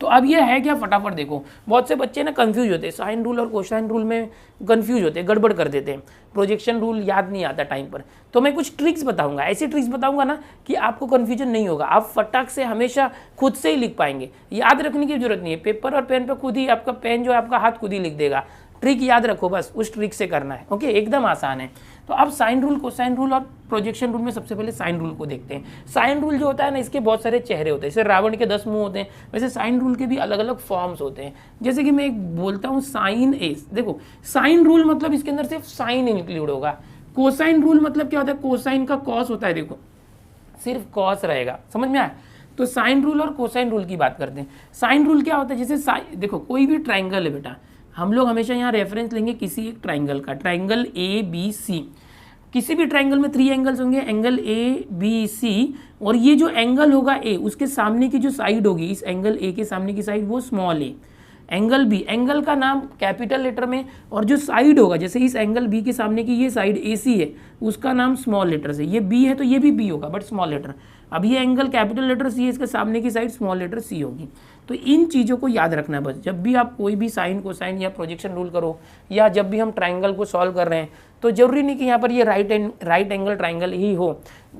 तो अब ये है क्या, फटाफट देखो, बहुत से बच्चे ना कंफ्यूज होते हैं, साइन रूल और कोसाइन रूल में कंफ्यूज होते हैं, गड़बड़ कर देते हैं, प्रोजेक्शन रूल याद नहीं आता टाइम पर। तो मैं कुछ ट्रिक्स बताऊंगा, ऐसी ट्रिक्स बताऊंगा ना कि आपको कंफ्यूजन नहीं होगा, आप फटाक से हमेशा खुद से ही लिख पाएंगे, याद रखने की जरूरत नहीं है, पेपर और पेन पर खुद ही आपका पेन जो है आपका हाथ खुद ही लिख देगा। ट्रिक याद रखो, बस उस ट्रिक से करना है, ओके, एकदम आसान है। तो अब साइन रूल, कोसाइन रूल और प्रोजेक्शन रूल में सबसे पहले साइन रूल को देखते हैं। साइन रूल जो होता है ना, इसके बहुत सारे चेहरे होते हैं, जैसे रावण के 10 मुंह होते हैं, वैसे साइन रूल के भी अलग अलग फॉर्म्स होते हैं। जैसे कि मैं एक बोलता हूँ साइन ए, देखो साइन रूल मतलब इसके अंदर सिर्फ साइन इंक्लूड होगा। कोसाइन रूल मतलब क्या होता है, कोसाइन का कॉस होता है, देखो सिर्फ कॉस रहेगा, समझ में आया। तो साइन रूल और कोसाइन रूल की बात करते हैं। साइन रूल क्या होता है, जैसे देखो कोई भी ट्राइंगल है बेटा, हम लोग हमेशा यहाँ रेफरेंस लेंगे किसी एक ट्राइंगल का, ट्राइंगल ABC, किसी भी ट्राइंगल में 3 एंगल्स होंगे, एंगल ABC, और ये जो एंगल होगा A, उसके सामने की जो साइड होगी, इस एंगल A के सामने की साइड वो small a, angle B, angle का नाम कैपिटल लेटर में, और जो साइड होगा, जैसे इस एंगल B के सामने की ये साइड AC है, उसका नाम स्मॉल लेटर से, ये B है तो ये भी B होगा बट स्मॉल लेटर। अब ये एंगल कैपिटल लेटर C है, इसके सामने की साइड स्मॉल लेटर C होगी। तो इन चीज़ों को याद रखना है बस, जब भी आप कोई भी साइन, कोसाइन या प्रोजेक्शन रूल करो, या जब भी हम ट्राइंगल को सॉल्व कर रहे हैं, तो जरूरी नहीं कि यहाँ पर ये राइट एंगल ट्राइंगल ही हो।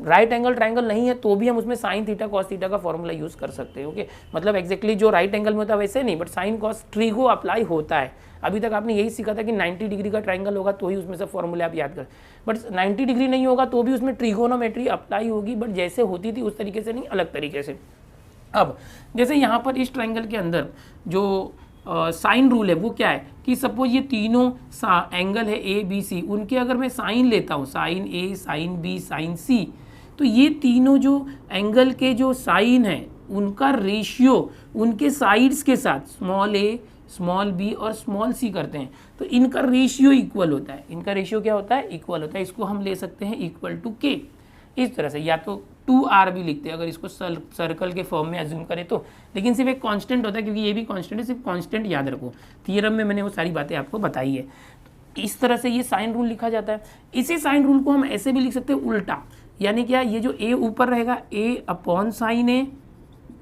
राइट एंगल ट्राइंगल नहीं है तो भी हम उसमें साइन थीटा कॉस थीटा का फॉर्मूला यूज़ कर सकते हैं, ओके। मतलब एक्जैक्टली जो राइट एंगल में होता है वैसे नहीं, but sine cos trigo apply होता है। अभी तक आपने यही सीखा था कि 90 डिग्री का ट्राइंगल होगा तो ही उसमें से फॉर्मूले आप याद करें, बट 90 डिग्री नहीं होगा तो भी उसमें ट्रिगोनोमेट्री अप्लाई होगी, बट जैसे होती थी उस तरीके से नहीं, अलग तरीके से। अब जैसे यहाँ पर इस ट्राइंगल के अंदर जो साइन रूल है वो क्या है कि सपोज ये तीनों एंगल है ABC, उनके अगर मैं साइन लेता हूँ, sine A, sine B, sine C, तो ये तीनों जो एंगल के जो साइन है उनका रेशियो उनके साइड्स के साथ स्मॉल a, स्मॉल b और स्मॉल c करते हैं, तो इनका रेशियो इक्वल होता है। इनका रेशियो क्या होता है, इक्वल होता है। इसको हम ले सकते हैं इक्वल टू k, इस तरह से, या तो 2r भी लिखते हैं अगर इसको सर्कल के फॉर्म में एज्यूम करें तो, लेकिन सिर्फ एक कांस्टेंट होता है क्योंकि ये भी कांस्टेंट है, सिर्फ कांस्टेंट याद रखो, थियरम में मैंने वो सारी बातें आपको बताई है। इस तरह से ये साइन रूल लिखा जाता है। इसी साइन रूल को हम ऐसे भी लिख सकते हैं उल्टा, यानी क्या, ये जो a ऊपर रहेगा a upon sine a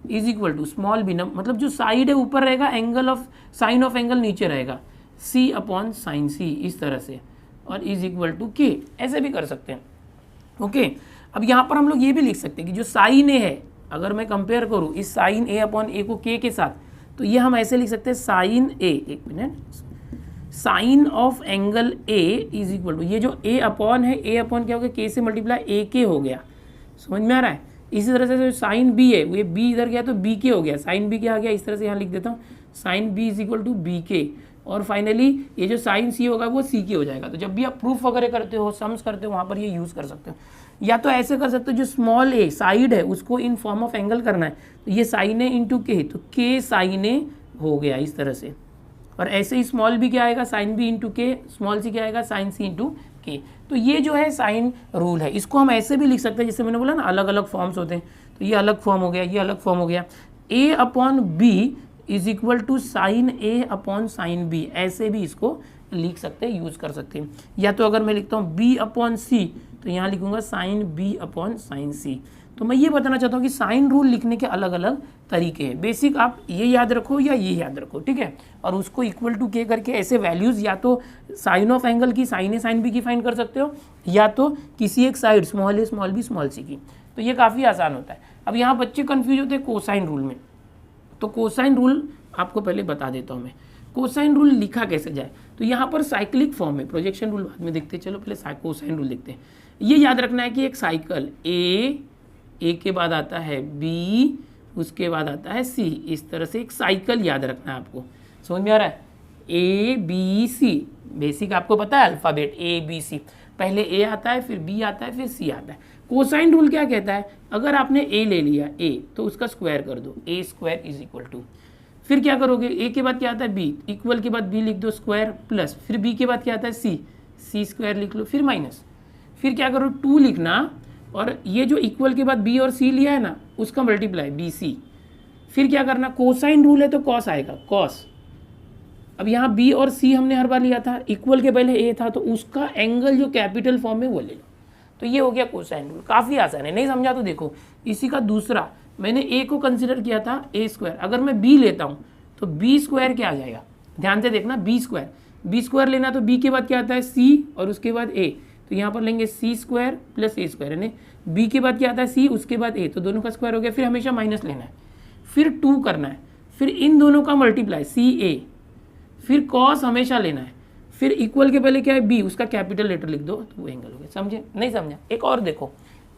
is equal to small b, मतलब जो साइड है ऊपर रहेगा, angle of sine of angle नीचे रहेगा, c अपॉन साइन c, इस तरह से, और इज इक्वल टू k, ऐसे भी कर सकते हैं, ओके। अब यहाँ पर हम लोग ये भी लिख सकते हैं कि जो साइन a है अगर मैं कंपेयर करूँ इस साइन ए अपॉन ए को के साथ, तो ये हम ऐसे लिख सकते हैं साइन ए, एक minute, sine of angle A is equal to, ये जो ए अपॉन है, ए अपॉन क्या हो गया, के से मल्टीप्लाई ए के हो गया, समझ में आ रहा है। इसी तरह से जो साइन बी है, ये बी इधर गया तो बी के हो गया, साइन बी क्या आ गया, इस तरह से यहाँ लिख देता हूँ, sine B is equal to B के, और फाइनली ये जो साइन सी होगा वो सी के हो जाएगा। तो जब भी आप प्रूफ वगैरह करते हो, सम्स करते हो, वहाँ पर ये यूज़ कर सकते हो। या तो ऐसे कर सकते हो, जो स्मॉल ए साइड है उसको इन फॉर्म ऑफ एंगल करना है, तो ये साइन ए इंटू के, तो के साइन ए हो गया इस तरह से। और ऐसे ही स्मॉल बी क्या आएगा, साइन बी इंटू के, स्मॉल सी क्या आएगा, साइन सी इंटू के। तो ये जो है साइन रूल है, इसको हम ऐसे भी लिख सकते हैं, जैसे मैंने बोला ना अलग अलग फॉर्म्स होते हैं, तो ये अलग फॉर्म हो गया, ये अलग फॉर्म हो गया। A upon B is equal to sine A upon sine B, ऐसे भी इसको लिख सकते हैं, यूज कर सकते हैं। या तो अगर मैं लिखता हूँ बी अपॉन सी, तो यहाँ लिखूंगा साइन बी अपॉन साइन सी। तो मैं ये बताना चाहता हूँ कि साइन रूल लिखने के अलग अलग तरीके हैं। बेसिक आप ये याद रखो या ये याद रखो, ठीक है, और उसको इक्वल टू के करके ऐसे वैल्यूज़ या तो साइन ऑफ एंगल की, साइन ए साइन बी की फाइंड कर सकते हो, या तो किसी एक साइड स्मॉल ए स्मॉल बी स्मॉल सी की। तो ये काफ़ी आसान होता है। अब यहाँ बच्चे कन्फ्यूज होते हैं कोसाइन रूल में, तो कोसाइन रूल आपको पहले बता देता हूँ मैं, कोसाइन रूल लिखा कैसे जाए। तो यहाँ पर साइक्लिक फॉर्म है, प्रोजेक्शन रूल बाद में देखते हैं, चलो पहले कोसाइन रूल देखते हैं। ये याद रखना है कि एक साइकिल ए के बाद आता है बी, उसके बाद आता है सी, इस तरह से एक साइकिल याद रखना है आपको, समझ में आ रहा है। ए बी सी, बेसिक आपको पता है अल्फ़ाबेट ए बी सी, पहले ए आता है, फिर बी आता है, फिर सी आता है। कोसाइन रूल क्या कहता है, अगर आपने ए ले लिया ए, तो उसका स्क्वायर कर दो, ए स्क्वायर इज इक्वल टू, फिर क्या करोगे, ए के बाद क्या आता है बी, इक्वल के बाद बी लिख दो स्क्वायर, प्लस फिर बी के बाद क्या आता है सी, सी स्क्वायर लिख लो, फिर माइनस, फिर क्या करो 2 लिखना, और ये जो इक्वल के बाद बी और सी लिया है ना, उसका मल्टीप्लाई बी सी, फिर क्या करना, कोसाइन रूल है तो कॉस आएगा, कॉस। अब यहाँ बी और सी हमने हर बार लिया था, इक्वल के पहले ए था, तो उसका एंगल जो कैपिटल फॉर्म में वो ले लो। तो ये हो गया कोसाइन रूल, काफ़ी आसान है, नहीं समझा तो देखो, इसी का दूसरा, मैंने ए को कंसिडर किया था ए स्क्वायर, अगर मैं बी लेता हूँ तो बी स्क्वायर क्या आ जाएगा, ध्यान से देखना, बी स्क्वायर लेना, तो बी के बाद क्या आता है सी और उसके बाद ए, तो यहाँ पर लेंगे सी स्क्वायर प्लस ए स्क्वायर, यानी बी के बाद क्या आता है सी, उसके बाद ए, तो दोनों का स्क्वायर हो गया, फिर हमेशा माइनस लेना है, फिर 2 करना है, फिर इन दोनों का मल्टीप्लाई सी ए, फिर कॉस हमेशा लेना है, फिर इक्वल के पहले क्या है बी, उसका कैपिटल लेटर लिख दो, तो वो एंगल हो गया। समझे, नहीं समझा, एक और देखो,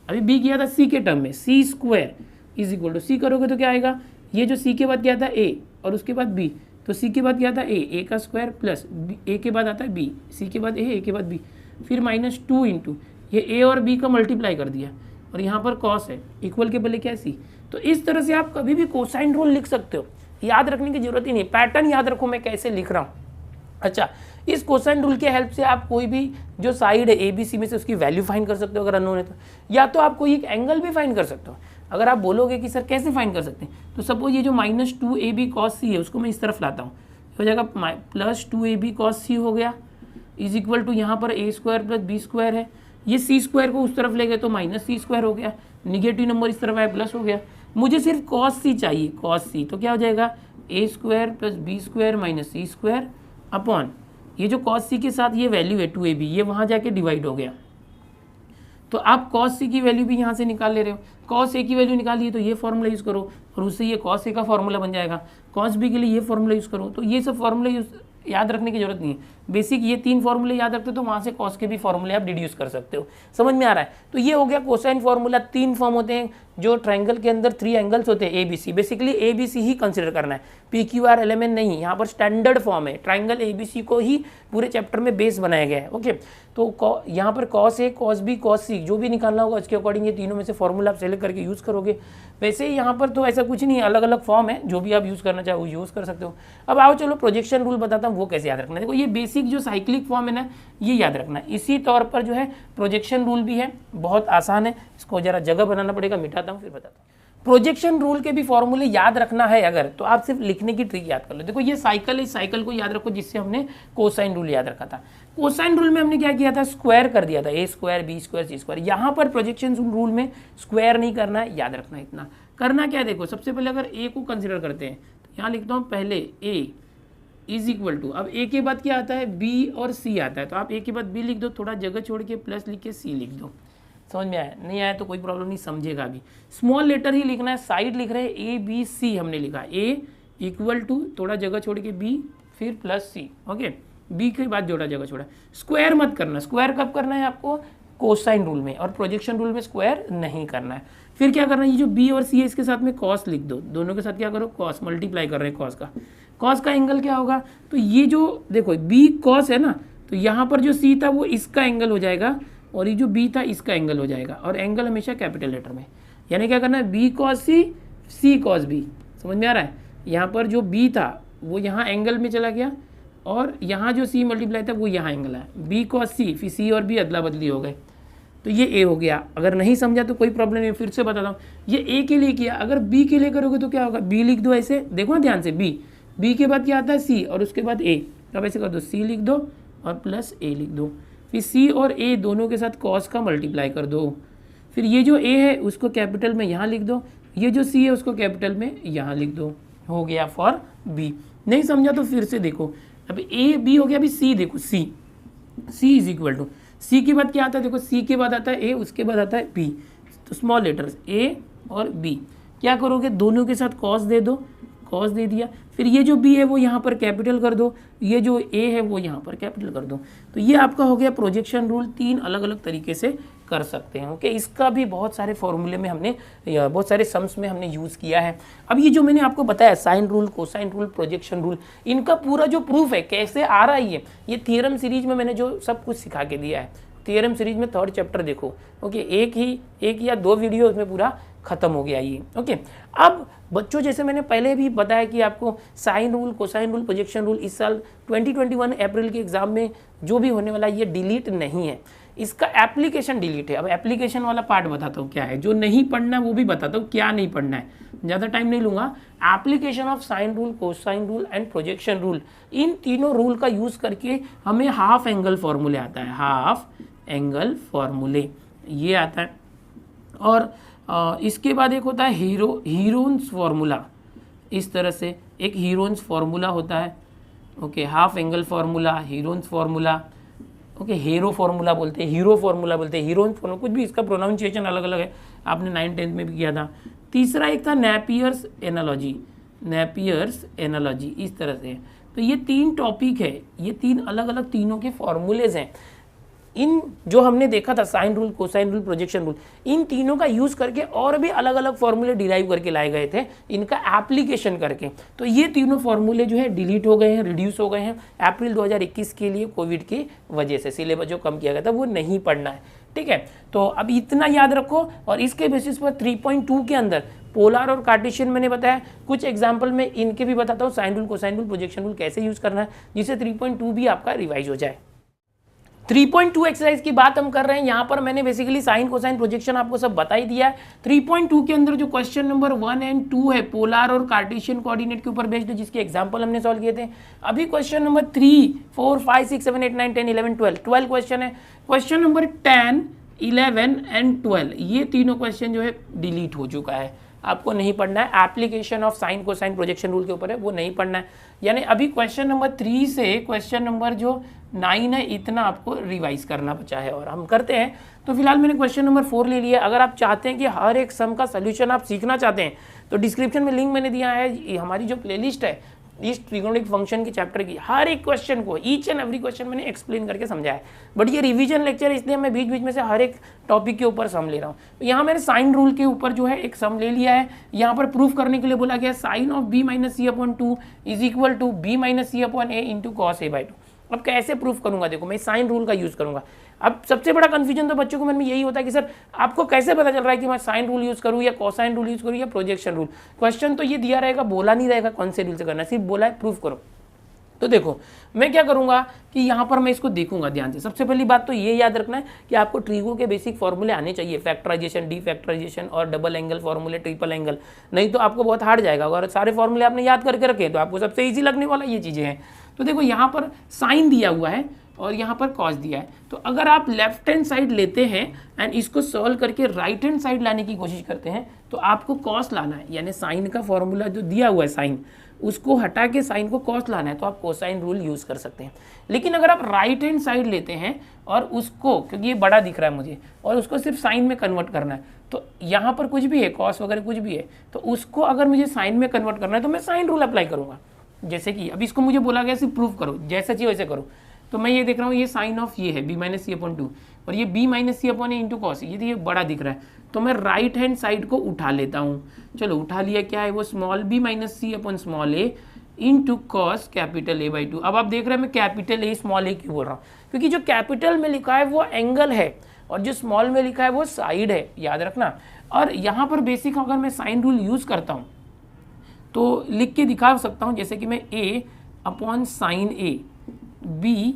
अभी बी किया था सी के टर्म में, सी स्क्वायर इज इक्वल टू सी करोगे तो क्या आएगा, ये जो सी के बाद क्या था ए और उसके बाद बी, तो सी के बाद क्या था ए का स्क्वायर प्लस ए के बाद आता है बी, सी के बाद ए के बाद बी, फिर -2 इंटू ये ए और बी का मल्टीप्लाई कर दिया, और यहाँ पर कॉस है, इक्वल के पहले क्या है सी। तो इस तरह से आप कभी भी कोसाइन रूल लिख सकते हो, याद रखने की जरूरत ही नहीं, पैटर्न याद रखो मैं कैसे लिख रहा हूँ। अच्छा, इस कोसाइन रूल के हेल्प से आप कोई भी जो साइड है ए बी सी में से उसकी वैल्यू फाइंड कर सकते हो अगर अननोन है तो, या तो आप कोई एक एंगल भी फाइंड कर सकते हो। अगर आप बोलोगे कि सर कैसे फाइंड कर सकते हैं, तो सपोज ये जो -2 AB cos C है उसको मैं इस तरफ लाता हूँ, हो जाएगा +2 AB cos C हो गया, इज इक्वल टू यहाँ पर ए स्क्वायर प्लस बी स्क्वायर है, ये सी स्क्वायर को उस तरफ ले गए तो -c² हो गया, निगेटिव नंबर इस तरफ आया प्लस हो गया, मुझे सिर्फ cos C चाहिए, cos C, तो क्या हो जाएगा a square plus B square minus C square upon ये जो cos C के साथ ये वैल्यू है 2AB, ये वहाँ जाके डिवाइड हो गया, तो आप cos C की वैल्यू भी यहाँ से निकाल ले रहे हो, cos A की वैल्यू निकालिए तो ये फॉर्मूला यूज़ करो, और उससे ये cos A का फॉर्मूला बन जाएगा, cos B के लिए ये फॉर्मूला यूज़ करो। तो ये सब फॉर्मूला याद रखने की जरूरत नहीं है, बेसिक ये 3 फॉर्मूले याद रखते हो तो वहाँ से cos के भी फॉर्मूले आप डिड्यूस कर सकते हो। समझ में आ रहा है? तो ये हो गया कोसाइन फॉर्मूला। 3 फॉर्म होते हैं जो ट्रायंगल के अंदर 3 एंगल्स होते हैं ABC, बेसिकली ABC ही कंसिडर करना है, PQR LMN नहीं, यहाँ पर स्टैंडर्ड फॉर्म है, ट्रायंगल ABC को ही पूरे चैप्टर में बेस बनाया गया है। ओके, तो यहाँ पर cos A cos B cos C जो भी निकालना होगा उसके अकॉर्डिंग ये तीनों में से फॉर्मूला आप सेलेक्ट करके यूज़ करोगे। वैसे ही यहाँ पर तो ऐसा कुछ नहीं है, अलग अलग फॉर्म है, जो भी आप यूज़ करना चाहो वो यूज़ कर सकते हो। अब आओ चलो प्रोजेक्शन रूल बताता हूँ वो कैसे याद रखना है। देखो ये बेसिक जो साइक्लिक फॉर्म है ना, ये याद रखना है। इसी तौर पर जो है प्रोजेक्शन रूल भी है, बहुत आसान है, इसको जरा जगह बनाना पड़ेगा, मिटाता हूँ फिर बताता हूँ। प्रोजेक्शन रूल के भी फॉर्मूले याद रखना है अगर, तो आप सिर्फ लिखने की ट्रिक याद कर लो। देखो ये साइकिल है, इस साइकिल को याद रखो जिससे हमने कोसाइन रूल याद रखा था। कोसाइन रूल में हमने क्या किया था, स्क्वायर कर दिया था, A square B square C square. यहाँ पर प्रोजेक्शन रूल में स्क्वायर नहीं करना है, याद रखना है इतना। करना क्या है, देखो सबसे पहले अगर ए को कंसिडर करते हैं तो यहाँ लिखता हूँ पहले ए इज इक्वल टू, अब ए के बाद क्या आता है बी और सी आता है, तो आप ए के बाद बी लिख दो, थोड़ा जगह छोड़ के प्लस लिख के सी लिख दो। समझ में आया? नहीं आया तो कोई प्रॉब्लम नहीं, समझेगा अभी। स्मॉल लेटर ही लिखना है, साइड लिख रहे हैं ए बी सी, हमने लिखा ए इक्वल टू थोड़ा जगह छोड़ के बी फिर प्लस सी, ओके, बी के बाद जोड़ा जगह छोड़ा। स्क्वायर मत करना, स्क्वायर कब करना है आपको? कोसाइन रूल में, और प्रोजेक्शन रूल में स्क्वायर नहीं करना है। फिर क्या करना है, ये जो बी और सी है इसके साथ में कॉस लिख दो, दोनों के साथ क्या करो कॉस, मल्टीप्लाई कर रहे हैं कॉस का एंगल क्या होगा, तो ये जो देखो बी कॉस है ना, तो यहाँ पर जो सी था वो इसका एंगल हो जाएगा और ये जो बी था इसका एंगल हो जाएगा, और एंगल हमेशा कैपिटल लेटर में, यानी क्या करना है बी कॉस सी कॉस बी। समझ में आ रहा है? यहाँ पर जो बी था वो यहाँ एंगल में चला गया और यहाँ जो सी मल्टीप्लाई था वो यहाँ एंगल है, बी कॉस सी, फिर सी और बी अदला बदली हो गए, तो ये ए हो गया। अगर नहीं समझा तो कोई प्रॉब्लम नहीं, फिर से बताता हूँ, ये ए के लिए किया, अगर बी के लिए करोगे तो क्या होगा, बी लिख दो ऐसे, देखो ना ध्यान से, बी के बाद क्या आता है सी और उसके बाद ए, अब ऐसे कर दो, सी लिख दो और प्लस ए लिख दो, फिर सी और ए दोनों के साथ कॉस का मल्टीप्लाई कर दो, फिर ये जो ए है उसको कैपिटल में यहाँ लिख दो, ये जो सी है उसको कैपिटल में यहाँ लिख दो, हो गया फॉर बी। नहीं समझा तो फिर से देखो, अब ए बी हो गया, अभी सी देखो, सी इज इक्वल टू, सी के बाद क्या आता है देखो, सी के बाद आता है ए, उसके बाद आता है बी, तो स्मॉल लेटर्स ए और बी, क्या करोगे दोनों के साथ कॉस दे दो, कॉस दे दिया, फिर ये जो बी है वो यहाँ पर कैपिटल कर दो, ये जो ए है वो यहाँ पर कैपिटल कर दो, तो ये आपका हो गया प्रोजेक्शन रूल। 3 अलग अलग तरीके से कर सकते हैं, ओके। इसका भी बहुत सारे फॉर्मूले में हमने, बहुत सारे सम्स में हमने यूज़ किया है। अब ये जो मैंने आपको बताया sine rule, cosine rule, projection rule, इनका पूरा जो प्रूफ है कैसे आ रहा है ये थियरम सीरीज में मैंने जो सब कुछ सिखा के दिया है। थियरम सीरीज में 3rd चैप्टर देखो, ओके, एक या 2 वीडियो उसमें पूरा खत्म हो गया ये, ओके। अब बच्चों जैसे मैंने पहले भी बताया कि आपको sine rule, cosine rule, projection rule इस साल 2021 अप्रैल के एग्जाम में जो भी होने वाला है ये डिलीट नहीं है, इसका एप्लीकेशन डिलीट है। अब एप्लीकेशन वाला पार्ट बताता हूँ क्या है, जो नहीं पढ़ना है वो भी बताता हूँ क्या नहीं पढ़ना है, ज़्यादा टाइम नहीं लूँगा। Application of sine rule, cosine rule and projection rule, इन तीनों रूल का यूज़ करके हमें हाफ एंगल फॉर्मूले आता है, हाफ एंगल फॉर्मूले ये आता है। और इसके बाद एक होता है हीरोन्स फार्मूला, इस तरह से एक हीरोन्स फार्मूला होता है, okay, half angle formula, Heron's formula, okay, hero formula बोलते हैं, हीरो फार्मूला बोलते हैं, हीरोन्स फार्मूला, कुछ भी इसका प्रोनाउंसिएशन अलग अलग है, आपने 9th-10th में भी किया था। तीसरा एक था नेपियर्स एनालॉजी, इस तरह से। तो ये 3 टॉपिक है, ये 3 अलग अलग तीनों के फॉर्मूलेज हैं। इन जो हमने देखा था sine rule, cosine rule, projection rule, इन तीनों का यूज़ करके और भी अलग अलग फॉर्मूले डिराइव करके लाए गए थे, इनका एप्लीकेशन करके। तो ये तीनों फॉर्मूले जो है डिलीट हो गए हैं, रिड्यूस हो गए हैं अप्रैल 2021 के लिए, कोविड की वजह से सिलेबस जो कम किया गया था वो नहीं पढ़ना है, ठीक है। तो अब इतना याद रखो, और इसके बेसिस पर 3.2 के अंदर पोलर और कार्टेशियन मैंने बताया, कुछ एग्जाम्पल में इनके भी बताता हूँ, sine rule, cosine rule, projection rule कैसे यूज़ करना है, जिससे 3.2 भी आपका रिवाइज हो जाए। 3.2 एक्सरसाइज की बात हम कर रहे हैं, यहाँ पर मैंने बेसिकली साइन, कोसाइन, प्रोजेक्शन आपको सब बता ही दिया है। 3.2 के अंदर जो क्वेश्चन नंबर 1 और 2 है पोलर और कार्टेशियन कोऑर्डिनेट के ऊपर बेस्ड है, जिसके एग्जांपल हमने सॉल्व किए थे। अभी क्वेश्चन नंबर 3, 4, 5, 6, 7, 8, 9, 10, 11, 12 क्वेश्चन है। क्वेश्चन नंबर 10, 11 एंड 12 ये तीनों क्वेश्चन जो है डिलीट हो चुका है, आपको नहीं पढ़ना है। Application of sine, cosine, projection rule के ऊपर है, वो नहीं पढ़ना है। यानी अभी क्वेश्चन नंबर 3 से क्वेश्चन नंबर जो 9 है, इतना आपको रिवाइज करना बचा है, और हम करते हैं। तो फिलहाल मैंने क्वेश्चन नंबर 4 ले लिया। अगर आप चाहते हैं कि हर एक सम का सोल्यूशन आप सीखना चाहते हैं, तो डिस्क्रिप्शन में लिंक मैंने दिया है, हमारी जो प्लेलिस्ट है इस ट्रिगोनोमेट्रिक फंक्शन के चैप्टर की, हर एक क्वेश्चन को, ईच एंड एवरी क्वेश्चन मैंने एक्सप्लेन करके समझाया है। बट ये रिवीजन लेक्चर है, इसलिए मैं बीच बीच में से हर एक टॉपिक के ऊपर सम ले रहा हूँ। तो यहाँ मैंने साइन रूल के ऊपर जो है एक सम ले लिया है। यहाँ पर प्रूफ करने के लिए बोला गया sine of b - c/2 is equal to b - c/a into cos a/2। अब कैसे प्रूफ करूंगा, देखो मैं साइन रूल का यूज़ करूंगा। अब सबसे बड़ा कंफ्यूजन तो बच्चों को मन में यही होता है कि सर आपको कैसे पता चल रहा है कि मैं साइन रूल यूज़ करूँ या कोसाइन रूल यूज़ करूँ या प्रोजेक्शन रूल। क्वेश्चन तो ये दिया रहेगा, बोला नहीं रहेगा कौन से रूल से करना, सिर्फ बोला है प्रूफ करो। तो देखो मैं क्या करूंगा कि यहाँ पर मैं इसको देखूंगा ध्यान से। सबसे पहली बात तो ये याद रखना है कि आपको ट्रिगो के बेसिक फॉर्मूले आने चाहिए, फैक्टराइजेशन, डीफैक्टराइजेशन और डबल एंगल फॉर्मूले, ट्रिपल एंगल, नहीं तो आपको बहुत हार्ड जाएगा। अगर सारे फॉर्मूले आपने याद करके रखे तो आपको सबसे ईजी लगने वाला ये चीज़ें हैं। तो देखो यहाँ पर साइन दिया हुआ है और यहाँ पर कॉस दिया है, तो अगर आप लेफ्ट हैंड साइड लेते हैं एंड इसको सॉल्व करके राइट हैंड साइड लाने की कोशिश करते हैं तो आपको कॉस लाना है, यानी साइन का फॉर्मूला जो दिया हुआ है साइन, उसको हटा के साइन को कॉस लाना है तो आप कोसाइन रूल यूज़ कर सकते हैं। लेकिन अगर आप राइट हैंड साइड लेते हैं और उसको, क्योंकि ये बड़ा दिख रहा है मुझे, और उसको सिर्फ साइन में कन्वर्ट करना है, तो यहाँ पर कुछ भी है, कॉस वगैरह कुछ भी है, तो उसको अगर मुझे साइन में कन्वर्ट करना है तो मैं साइन रूल अप्लाई करूँगा। जैसे कि अब इसको मुझे बोला गया सिर्फ प्रूफ करो, जैसा चाहिए वैसे करो। तो मैं ये देख रहा हूँ ये साइन ऑफ ये है b माइनस सी अपॉन 2 और ये b माइनस सी अपॉन ए इंटू कॉस, ये बड़ा दिख रहा है, तो मैं राइट हैंड साइड को उठा लेता हूँ। चलो उठा लिया, क्या है वो small b minus C upon small A into cos capital A by 2। अब आप देख रहे हैं मैं कैपिटल ए स्मॉल ए क्यों बोल रहा हूँ, क्योंकि जो कैपिटल में लिखा है वो एंगल है और जो स्मॉल में लिखा है वो साइड है, याद रखना। और यहाँ पर बेसिक अगर मैं साइन रूल यूज़ करता हूँ तो लिख के दिखा सकता हूँ, जैसे कि मैं a upon sine A, b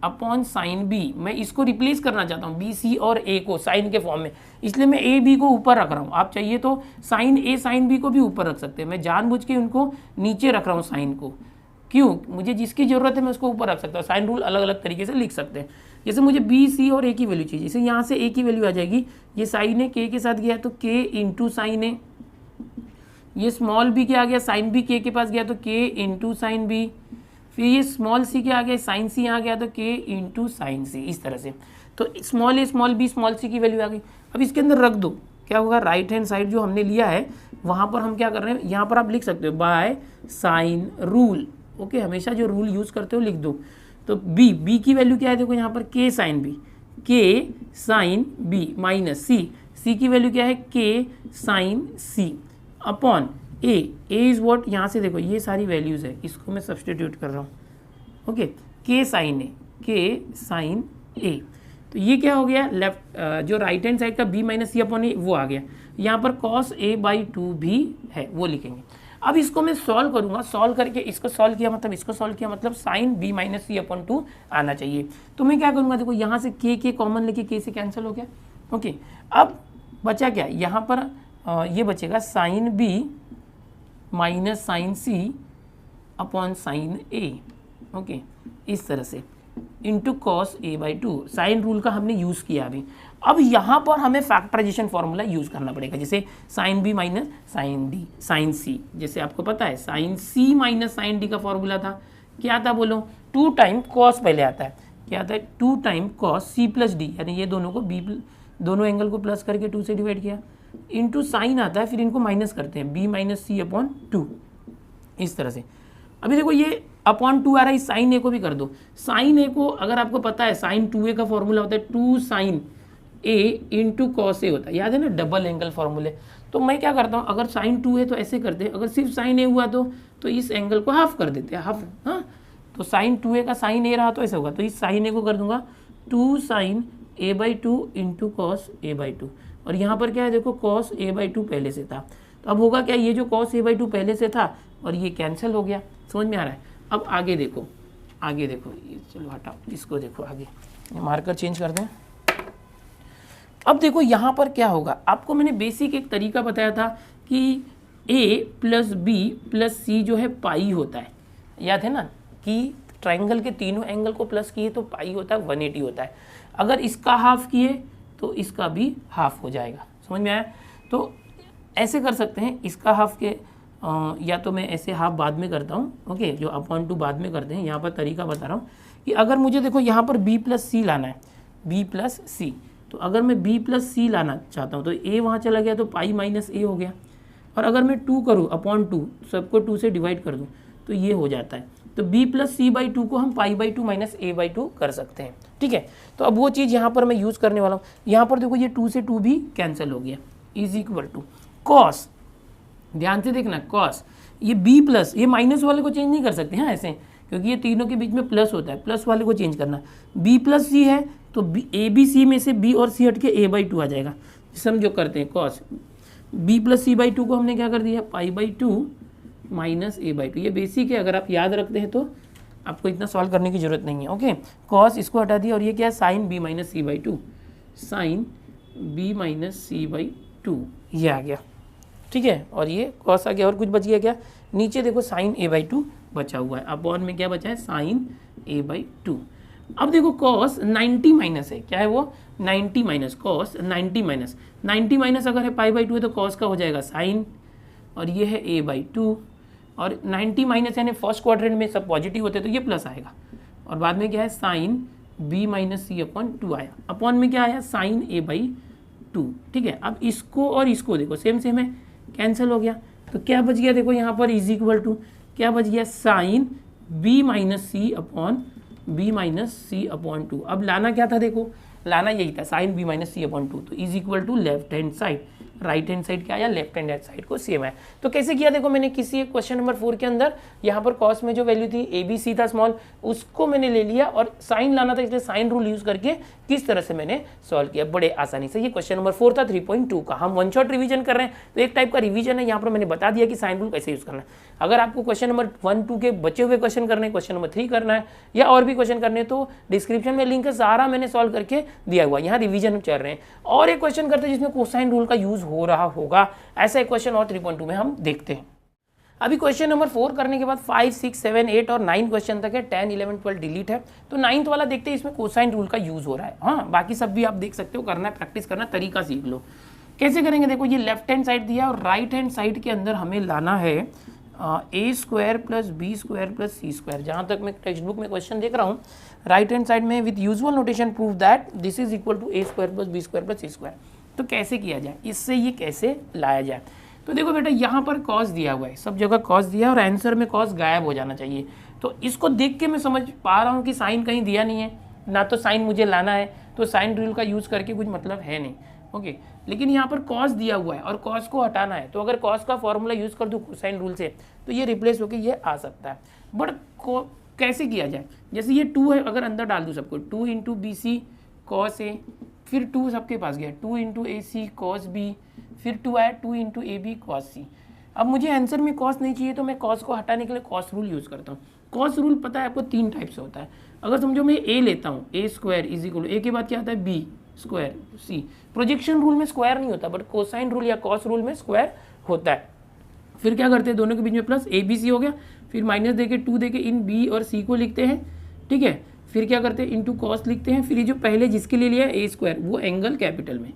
upon sine B, मैं इसको रिप्लेस करना चाहता हूँ बी सी और a को साइन के फॉर्म में, इसलिए मैं a b को ऊपर रख रहा हूँ। आप चाहिए तो साइन a साइन b को भी ऊपर रख सकते हैं, मैं जानबूझ के उनको नीचे रख रहा हूँ साइन को, क्यों, मुझे जिसकी ज़रूरत है मैं उसको ऊपर रख सकता हूँ। साइन रूल अलग अलग तरीके से लिख सकते हैं। जैसे मुझे बी सी और a की वैल्यू चाहिए, जैसे यहाँ से a की वैल्यू आ जाएगी, ये साइन ए k के साथ गया तो k इंटू साइन ए, ये स्मॉल b क्या आ गया, साइन b k के पास गया तो k इंटू साइन b, फिर ये स्मॉल सी क्या आ गया, साइन सी यहाँ गया तो k इंटू साइन सी, इस तरह से। तो स्मॉल ए स्मॉल बी स्मॉल सी की वैल्यू आ गई। अब इसके अंदर रख दो, क्या होगा, राइट हैंड साइड जो हमने लिया है वहाँ पर हम क्या कर रहे हैं, यहाँ पर आप लिख सकते हो बाय साइन रूल। ओके, हमेशा जो रूल यूज़ करते हो लिख दो। तो b की वैल्यू क्या है, देखो यहाँ पर k sine b, k sine b minus c की वैल्यू क्या है, k sine c upon a is what, यहाँ से देखो ये सारी वैल्यूज़ है, इसको मैं सब्सटीट्यूट कर रहा हूँ। ओके, k साइन a, तो ये क्या हो गया, लेफ्ट जो राइट हैंड साइड का b माइनस सी अपॉन ए वो आ गया। यहाँ पर cos a बाई 2 भी है, वो लिखेंगे। अब इसको मैं सॉल्व करूँगा, सॉल्व करके इसको सॉल्व किया मतलब इसको सॉल्व किया मतलब साइन b माइनस सी अपॉन 2 आना चाहिए। तो मैं क्या करूँगा, देखो यहाँ से k कॉमन लेके k से कैंसिल हो गया। ओके, अब बचा क्या, यहाँ पर ये बचेगा sine b minus sine C upon sine A. Okay, इस तरह से into cos A by 2, sine rule का हमने यूज़ किया अभी। अब यहाँ पर हमें फैक्टराइजेशन फॉर्मूला यूज़ करना पड़ेगा, जैसे sine B minus sine D sine C, जैसे आपको पता है sine C minus sine D का फॉर्मूला था, क्या था बोलो, 2 टाइम कॉस पहले आता है, क्या आता है 2 time cos c plus d, यानी ये दोनों को दोनों एंगल को प्लस करके 2 से डिवाइड किया, इंटू साइन आता है, फिर इनको माइनस करते हैं b माइनस सी अपॉन 2, इस तरह से। अभी देखो ये अपॉन 2 आ रहा है, साइन ए को भी कर दो। साइन ए को अगर आपको पता है साइन 2a का फॉर्मूला होता है 2 साइन ए इंटू कॉस ए होता है, याद है ना, डबल एंगल फॉर्मूले। तो मैं क्या करता हूँ, अगर साइन 2 है तो ऐसे करते हैं, अगर सिर्फ साइन ए हुआ तो इस एंगल को हाफ कर देते हैं, हाफ। हाँ, तो साइन 2a का साइन ए रहा तो ऐसा होगा, तो इस साइन ए को कर दूंगा 2 sine a by 2 into cos A by 2, और यहाँ पर क्या है, देखो कॉस ए बाई 2 पहले से था, तो अब होगा क्या, ये जो कॉस ए बाई 2 पहले से था और ये कैंसिल हो गया, समझ में आ रहा है। अब आगे देखो, ये चलो हटाओ इसको, देखो आगे मार्कर चेंज कर दें। अब देखो यहाँ पर क्या होगा, आपको मैंने बेसिक एक तरीका बताया था कि a प्लस बी प्लस सी जो है पाई होता है, याद है ना, कि ट्राइंगल के तीनों एंगल को प्लस किए तो पाई होता है, 180 होता है। अगर इसका हाफ किए तो इसका भी हाफ हो जाएगा, समझ में आया। तो ऐसे कर सकते हैं, इसका हाफ के या तो मैं ऐसे हाफ बाद में करता हूँ, ओके, जो अपॉन 2 बाद में करते हैं। यहाँ पर तरीका बता रहा हूँ कि अगर मुझे देखो यहाँ पर b प्लस सी लाना है, b प्लस सी, तो अगर मैं b प्लस सी लाना चाहता हूँ तो a वहाँ चला गया तो पाई माइनस a हो गया, और अगर मैं 2 करूँ अपॉन 2, सबको 2 से डिवाइड कर दूँ तो ये हो जाता है। तो b प्लस सी बाई 2 को हम पाई बाई 2 माइनस a बाई 2 कर सकते हैं, ठीक है। तो अब वो चीज़ यहाँ पर मैं यूज़ करने वाला हूँ। यहाँ पर देखो ये 2 से 2 भी कैंसिल हो गया, इज इक्वल टू कॉस, ध्यान से देखना, कॉस ये b प्लस, ये माइनस वाले को चेंज नहीं कर सकते हैं ऐसे, क्योंकि ये तीनों के बीच में प्लस होता है, प्लस वाले को चेंज करना। b प्लस सी है तो ए बी सी में से b और c हट के a बाई 2 आ जाएगा, समझो करते हैं। Cos b plus c by 2 को हमने क्या कर दिया, pi by 2 minus a by 2, ये बेसिक है, अगर आप याद रखते हैं तो आपको इतना सॉल्व करने की जरूरत नहीं है। ओके, कॉस इसको हटा दिया, और ये क्या है, sine b minus c by 2, sine b minus c by 2, ये आ गया, ठीक है। और ये कॉस आ गया, और कुछ बच गया क्या, नीचे देखो साइन a बाई 2 बचा हुआ है, अपॉन में क्या बचा है, साइन a बाई 2। अब देखो कॉस 90 माइनस है, क्या है वो, 90 माइनस, कॉस 90 माइनस अगर है पाई बाई 2 है तो कॉस का हो जाएगा साइन, और ये है a बाई 2, और 90 माइनस यानी फर्स्ट क्वाड्रेंट में सब पॉजिटिव होते हैं तो ये प्लस आएगा, और बाद में क्या है साइन b माइनस सी अपॉन 2 आया, अपॉन में क्या आया साइन a बाई 2। ठीक है, अब इसको और इसको देखो सेम सेम है, कैंसिल हो गया, तो क्या बच गया देखो यहाँ पर इज इक्वल टू क्या बच गया साइन b माइनस सी अपॉन 2। अब लाना क्या था देखो, लाना यही था साइन b माइनस सी अपॉन 2, तो is equal to left hand side, right hand side क्या आया लेफ्ट हैंड साइड को सेम है। तो कैसे किया देखो मैंने किसी एक क्वेश्चन नंबर 4 के अंदर यहाँ पर कॉस में जो वैल्यू थी ए बी सी था स्मॉल, उसको मैंने ले लिया और साइन लाना था इसलिए साइन रूल यूज करके किस तरह से मैंने सॉल्व किया बड़े आसानी से। ये क्वेश्चन नंबर 4 था 3.2 का, हम वन शॉट रिवीजन कर रहे हैं तो एक टाइप का रिवीजन है, यहाँ पर मैंने बता दिया कि साइन रूल कैसे यूज करना है। अगर आपको क्वेश्चन नंबर 1-2 के बचे हुए क्वेश्चन करने, क्वेश्चन नंबर 3 करना है या और भी क्वेश्चन करने तो डिस्क्रिप्शन में लिंक है, सारा मैंने सॉल्व करके दिया हुआ, यहाँ रिवीजन चल रहे हैं। और एक क्वेश्चन करते हैं जिसमें कोसाइन रूल का यूज हो रहा होगा, ऐसा एक क्वेश्चन और 3.2 में हम देखते हैं। अभी क्वेश्चन नंबर 4 करने के बाद 5, 6, 7, 8 और 9 क्वेश्चन तक है, 10, 11, 12 डिलीट है, तो 9th वाला देखते हैं इसमें कोसाइन रूल का यूज हो रहा है। हाँ बाकी सब भी आप देख सकते हो, करना है प्रैक्टिस करना, तरीका सीख लो। कैसे करेंगे देखो, ये लेफ्ट हैंड साइड दिया और राइट हैंड साइड के अंदर हमें लाना है A square plus B square plus C square. जहाँ तक मैं टेक्स्ट बुक में क्वेश्चन देख रहा हूँ, राइट हैंड साइड में with usual notation prove that this is equal to a square plus B square plus C square. तो कैसे किया जाए, इससे ये कैसे लाया जाए, तो देखो बेटा यहाँ पर कॉस दिया हुआ है, सब जगह कॉस दिया और आंसर में कॉस गायब हो जाना चाहिए। तो इसको देख के मैं समझ पा रहा हूँ कि साइन कहीं दिया नहीं है, ना तो साइन मुझे लाना है, तो साइन रूल का यूज़ करके कुछ मतलब है नहीं। ओके, लेकिन यहाँ पर कॉस दिया हुआ है और कॉस को हटाना है, तो अगर कॉस का फॉर्मूला यूज़ कर दूँ साइन रूल से तो ये रिप्लेस होकर ये आ सकता है। बट कैसे किया जाए, जैसे ये 2 है, अगर अंदर डाल दूँ सबको, 2 into B C cos A, फिर 2 सबके पास गया, 2 इंटू ए सी कॉस बी, फिर 2 आया 2 इंटू ए बी कॉस सी। अब मुझे आंसर में कॉस नहीं चाहिए तो मैं कॉस को हटाने के लिए कॉस रूल यूज़ करता हूँ। कॉस रूल पता है आपको 3 टाइप से होता है। अगर समझो मैं ए लेता हूँ, ए स्क्वायर इज इक्वल, ए के बाद क्या आता है बी स्क्वायर सी। प्रोजेक्शन रूल में स्क्वायर नहीं होता, बट कोसाइन रूल या कॉस रूल में स्क्वायर होता है। फिर क्या करते हैं, दोनों के बीच में प्लस ए बी सी हो गया, फिर माइनस देके 2 देके इन बी और सी को लिखते हैं। ठीक है, फिर क्या करते हैं इंटू कॉस लिखते हैं, फिर ये जो पहले जिसके लिए लिया ए स्क्वायर वो एंगल कैपिटल में,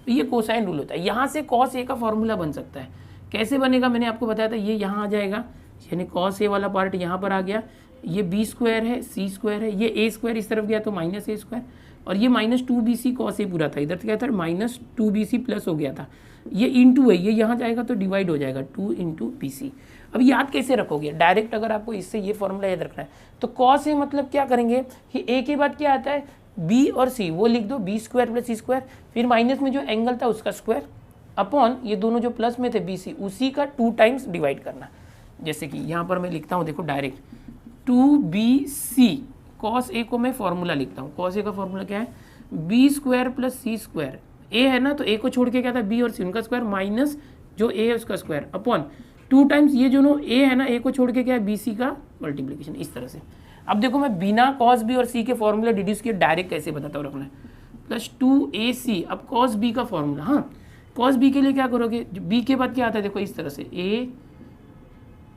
तो ये कोसाइन रूल होता है। यहाँ से कॉस ए का फॉर्मूला बन सकता है। कैसे बनेगा मैंने आपको बताया था, ये यहाँ आ जाएगा, यानी कॉस ए वाला पार्ट यहाँ पर आ गया, ये बी स्क्वायर है सी स्क्वायर है, ये ए स्क्वायर इस तरफ गया तो माइनस ए स्क्वायर, और ये माइनस 2bc कॉस ए पूरा था, इधर क्या था माइनस 2bc प्लस हो गया था, ये इंटू है, ये यहाँ जाएगा तो डिवाइड हो जाएगा 2 इंटू बी सी। अब याद कैसे रखोगे, डायरेक्ट अगर आपको इससे ये फॉर्मूला याद रखना है तो कॉस ए मतलब क्या करेंगे कि ए के बाद क्या आता है बी और सी, वो लिख दो बी स्क्वायर प्लस सी स्क्वायर, फिर माइनस में जो एंगल था उसका स्क्वायर, अपॉन ये दोनों जो प्लस में थे बी सी उसी का 2 टाइम्स डिवाइड करना। जैसे कि यहाँ पर मैं लिखता हूँ देखो डायरेक्ट 2bc कॉस ए को मैं फॉर्मूला लिखता हूँ, कॉस ए का फॉर्मूला क्या है बी स्क्वायर प्लस सी स्क्वायर, ए है ना तो ए को छोड़ के क्या था बी और सी उनका स्क्वायर माइनस जो ए है उसका स्क्वायर, अपॉन 2 टाइम्स ये जो नो ए है ना ए को छोड़ के क्या है बी सी का मल्टीप्लीकेशन, इस तरह से। अब देखो मैं बिना कॉस बी और सी के फॉर्मूला डिड्यूस किए डायरेक्ट कैसे बताता हूँ रखना है, प्लस 2ac, अब कॉस बी का फॉर्मूला, हाँ कॉस बी के लिए क्या करोगे, बी के बाद क्या आता है देखो इस तरह से ए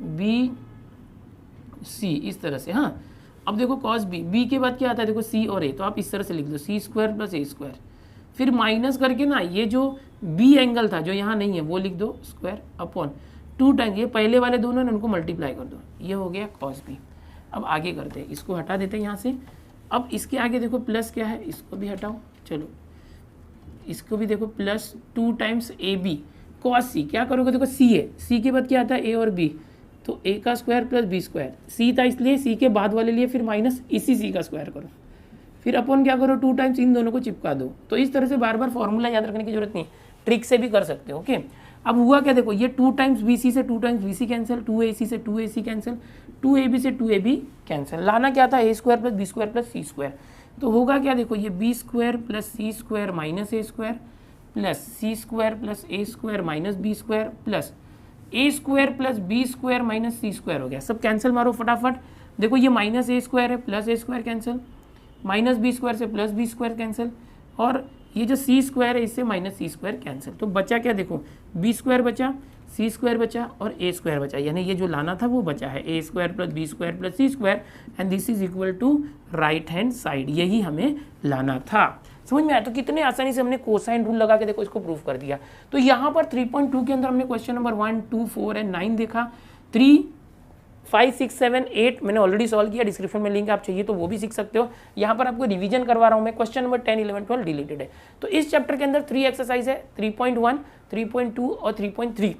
बी सी इस तरह से, हाँ। अब देखो कॉस बी, बी के बाद क्या आता है देखो सी और ए, तो आप इस तरह से लिख दो सी स्क्वायर प्लस ए स्क्वायर, फिर माइनस करके ना ये जो बी एंगल था जो यहाँ नहीं है वो लिख दो स्क्वायर, अपॉन 2 टाइम्स ये पहले वाले दोनों ने उनको मल्टीप्लाई कर दो, ये हो गया कॉस बी। अब आगे करते हैं, इसको हटा देते हैं यहाँ से। अब इसके आगे देखो प्लस क्या है, इसको भी हटाओ, चलो इसको भी देखो plus 2 times A B cos C, क्या करोगे देखो सी है, सी के बाद क्या आता है ए और बी, तो ए का स्क्वायर प्लस बी स्क्वायर, सी था इसलिए सी के बाद वाले लिए फिर माइनस इसी सी का स्क्वायर करो, फिर अपन क्या करो 2 टाइम्स इन दोनों को चिपका दो। तो इस तरह से बार बार फॉर्मूला याद रखने की जरूरत नहीं, ट्रिक से भी कर सकते हो। ओके, अब हुआ क्या देखो ये 2 टाइम्स बी सी से 2 times B C cancel, 2ac से 2ac कैंसिल, 2ab से 2ab कैंसिल, लाना क्या था A square plus B square plus C square, तो होगा क्या देखो ये B square plus C square minus A square plus C square plus A square minus B square plus A square plus B square minus C square हो गया। सब cancel मारो फटाफट, देखो ये माइनस ए स्क्वायर है plus A square cancel, minus B square से plus B square cancel, और ये जो सी स्क्वायर है इससे माइनस सी स्क्वायर कैंसिल, तो बचा क्या देखो बी स्क्वायर बचा, सी स्क्वायर बचा और ए स्क्वायर बचा, यानी ये जो लाना था वो बचा है A square plus B square plus C square and this is equal to right hand side, यही हमें लाना था। समझ में आया, तो कितने आसानी से हमने कोसाइन रूल लगा के देखो इसको प्रूव कर दिया। तो यहाँ पर 3.2 के अंदर हमने क्वेश्चन नंबर 1, 2, 4 एंड 9 देखा, 3, 5, 6, 7, 8 मैंने ऑलरेडी सॉल्व किया, डिस्क्रिप्शन में लिंक आप चाहिए तो वो भी सीख सकते हो। यहाँ पर आपको रिवीजन करवा रहा हूँ मैं, क्वेश्चन नंबर 10, 11, 12 डिलीटेड है। तो इस चैप्टर के अंदर 3 एक्सरसाइज है, 3.1, 3.2 और 3.3।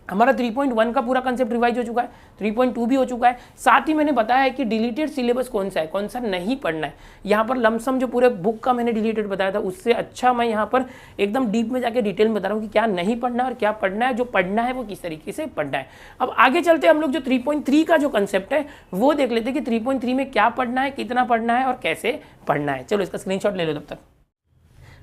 हमारा 3.1 का पूरा कंसेप्ट रिवाइज हो चुका है, 3.2 भी हो चुका है। साथ ही मैंने बताया है कि डिलीटेड सिलेबस कौन सा है, कौन सा नहीं पढ़ना है। यहाँ पर लमसम जो पूरे बुक का मैंने डिलीटेड बताया था, उससे अच्छा मैं यहाँ पर एकदम डीप में जाके डिटेल में बता रहा हूँ कि क्या नहीं पढ़ना और क्या पढ़ना है, जो पढ़ना है वो किस तरीके से पढ़ना है। अब आगे चलते हम लोग जो 3.3 का जो कंसेप्ट है वो देख लेते हैं कि 3.3 में क्या पढ़ना है, कितना पढ़ना है और कैसे पढ़ना है। चलो इसका स्क्रीनशॉट ले लो तब तक।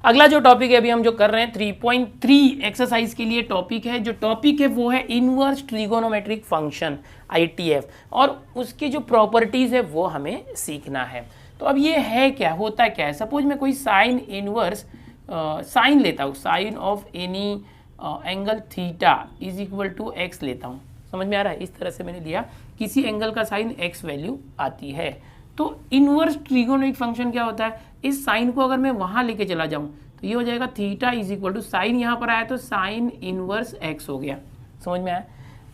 अगला जो टॉपिक है अभी हम जो कर रहे हैं 3.3 एक्सरसाइज के लिए टॉपिक है, जो टॉपिक है वो है इनवर्स ट्रिगोनोमेट्रिक फंक्शन ITF, और उसकी जो प्रॉपर्टीज है वो हमें सीखना है। तो अब ये है क्या, होता क्या है, सपोज मैं कोई साइन इनवर्स साइन लेता हूँ, sine of any angle theta is equal to x लेता हूँ, समझ में आ रहा है, इस तरह से मैंने लिया, किसी एंगल का साइन एक्स वैल्यू आती है। तो इनवर्स ट्रिगोनोमेट्रिक फंक्शन क्या होता है, इस साइन को अगर मैं वहाँ लेके चला जाऊँ तो ये हो जाएगा theta is equal to, sine यहाँ पर आया तो साइन इनवर्स एक्स हो गया, समझ में आया।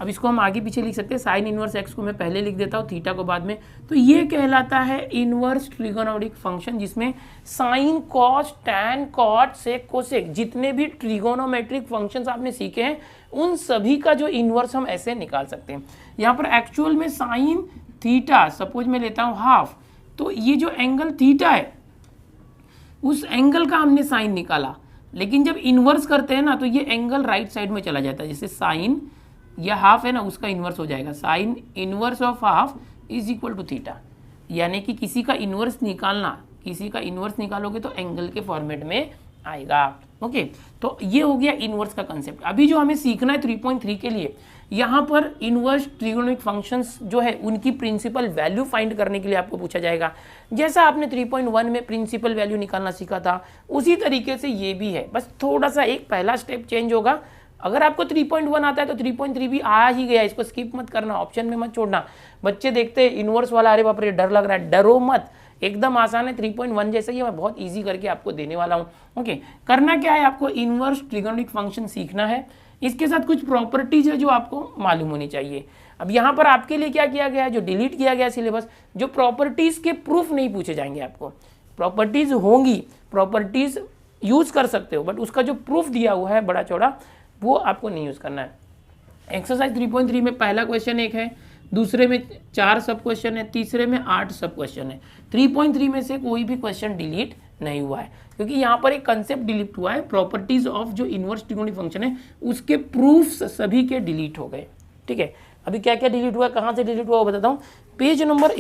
अब इसको हम आगे पीछे लिख सकते हैं, साइन इनवर्स एक्स को मैं पहले लिख देता हूँ, थीटा को बाद में। तो ये कहलाता है इनवर्स ट्रिगोनोमेट्रिक फंक्शन, जिसमें sign, cos, tan, cot, sec, cosec, जितने भी ट्रिगोनोमेट्रिक फंक्शंस आपने सीखे हैं उन सभी का जो इनवर्स हम ऐसे निकाल सकते हैं। यहाँ पर एक्चुअल में साइन थीटा सपोज मैं लेता हूँ हाफ, तो ये जो एंगल थीटा है उस एंगल का हमने साइन निकाला, लेकिन जब इन्वर्स करते हैं ना तो ये एंगल राइट साइड में चला जाता है, जैसे साइन या हाफ है ना उसका इन्वर्स हो जाएगा, sine inverse of half is equal to theta. यानी कि किसी का इन्वर्स निकालना, किसी का इन्वर्स निकालोगे तो एंगल के फॉर्मेट में आएगा। ओके, तो ये हो गया इन्वर्स का कंसेप्ट। अभी जो हमें सीखना है 3.3 के लिए, यहाँ पर इनवर्स ट्रिगोनोमेट्रिक फंक्शंस जो है उनकी प्रिंसिपल वैल्यू फाइंड करने के लिए आपको पूछा जाएगा। जैसा आपने 3.1 में प्रिंसिपल वैल्यू निकालना सीखा था उसी तरीके से ये भी है, बस थोड़ा सा एक पहला स्टेप चेंज होगा। अगर आपको 3.1 आता है तो 3.3 भी आ ही गया, इसको स्किप मत करना, ऑप्शन में मत छोड़ना। बच्चे देखते हैं इनवर्स वाला, अरे बाप रे डर लग रहा है, डरो मत, एकदम आसान है, 3.1 जैसा ही मैं बहुत इजी करके आपको देने वाला हूँ। ओके, करना क्या है, आपको इनवर्स ट्रिगोनोमेट्रिक फंक्शन सीखना है, इसके साथ कुछ प्रॉपर्टीज है जो आपको मालूम होनी चाहिए। अब यहाँ पर आपके लिए क्या किया गया है, जो डिलीट किया गया सिलेबस, जो प्रॉपर्टीज के प्रूफ नहीं पूछे जाएंगे आपको, प्रॉपर्टीज होंगी, प्रॉपर्टीज यूज कर सकते हो, बट उसका जो प्रूफ दिया हुआ है बड़ा चौड़ा वो आपको नहीं यूज करना है। एक्सरसाइज 3.3 में पहला क्वेश्चन एक है, दूसरे में 4 सब क्वेश्चन है, तीसरे में 8 सब क्वेश्चन है। 3.3 में से कोई भी क्वेश्चन डिलीट नहीं हुआ है, क्योंकि यहाँ पर एक कंसेप्ट डिलीट हुआ है, प्रॉपर्टीज ऑफ जो इनवर्स ट्रिगोनोमेट्रिक फंक्शन है उसके प्रूफ्स सभी के डिलीट हो गए। ठीक है, अभी क्या क्या डिलीट हुआ, कहाँ से डिलीट हुआ वो बताता हूँ। पेज नंबर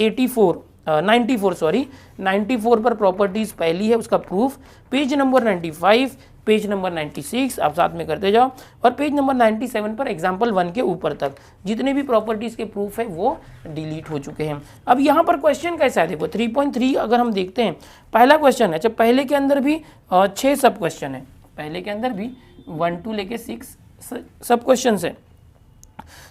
94 पर प्रॉपर्टीज पहली है, उसका proof, page number 95, page number 96 आप साथ में करते जाओ, और पेज नंबर 97 पर एग्जाम्पल 1 के ऊपर तक जितने भी प्रॉपर्टीज के प्रूफ है वो डिलीट हो चुके हैं। अब यहाँ पर क्वेश्चन कैसा है देखो, 3.3 अगर हम देखते हैं, पहला क्वेश्चन है, अच्छा पहले के अंदर भी 6 सब क्वेश्चन है, पहले के अंदर भी 1 to लेके 6 सब क्वेश्चन है।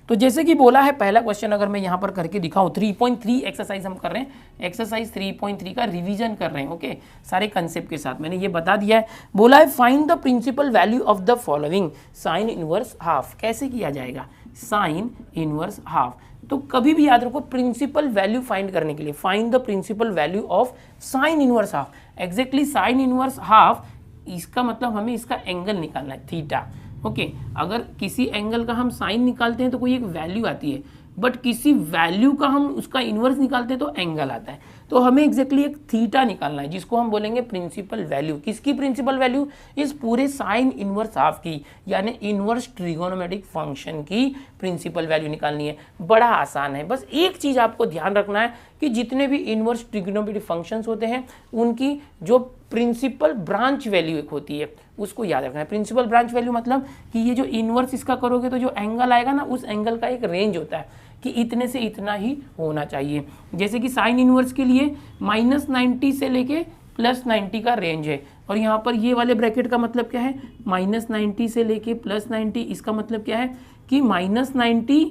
तो जैसे कि बोला है, पहला क्वेश्चन अगर मैं यहाँ पर करके दिखाऊं, 3.3 एक्सरसाइज हम कर रहे हैं, एक्सरसाइज 3.3 का रिवीजन कर रहे हैं। ओके, सारे कंसेप्ट के साथ मैंने ये बता दिया है। बोला है find the principal value of the following, sine inverse half. कैसे किया जाएगा, साइन इनवर्स हाफ। तो कभी भी याद रखो, प्रिंसिपल वैल्यू फाइंड करने के लिए find the principal value of sine inverse half. Exactly sine inverse half, इसका मतलब हमें इसका एंगल निकालना है, थीटा। ओके, अगर किसी एंगल का हम साइन निकालते हैं तो कोई एक वैल्यू आती है, बट किसी वैल्यू का हम उसका इन्वर्स निकालते हैं तो एंगल आता है। तो हमें एग्जैक्टली एक थीटा निकालना है, जिसको हम बोलेंगे प्रिंसिपल वैल्यू। किसकी प्रिंसिपल वैल्यू, इस पूरे साइन इनवर्स हाफ की, यानी इनवर्स ट्रिगोनोमेट्रिक फंक्शन की प्रिंसिपल वैल्यू निकालनी है। बड़ा आसान है, बस एक चीज आपको ध्यान रखना है कि जितने भी इनवर्स ट्रिगोनोमेट्रिक फंक्शंस होते हैं उनकी जो प्रिंसिपल ब्रांच वैल्यू एक होती है उसको याद रखना है। प्रिंसिपल ब्रांच वैल्यू मतलब कि ये जो इनवर्स इसका करोगे तो जो एंगल आएगा ना, उस एंगल का एक रेंज होता है कि इतने से इतना ही होना चाहिए। जैसे कि साइन इनवर्स के लिए -90 से लेके +90 का रेंज है, और यहाँ पर ये वाले ब्रैकेट का मतलब क्या है, -90 से लेके +90। इसका मतलब क्या है कि -90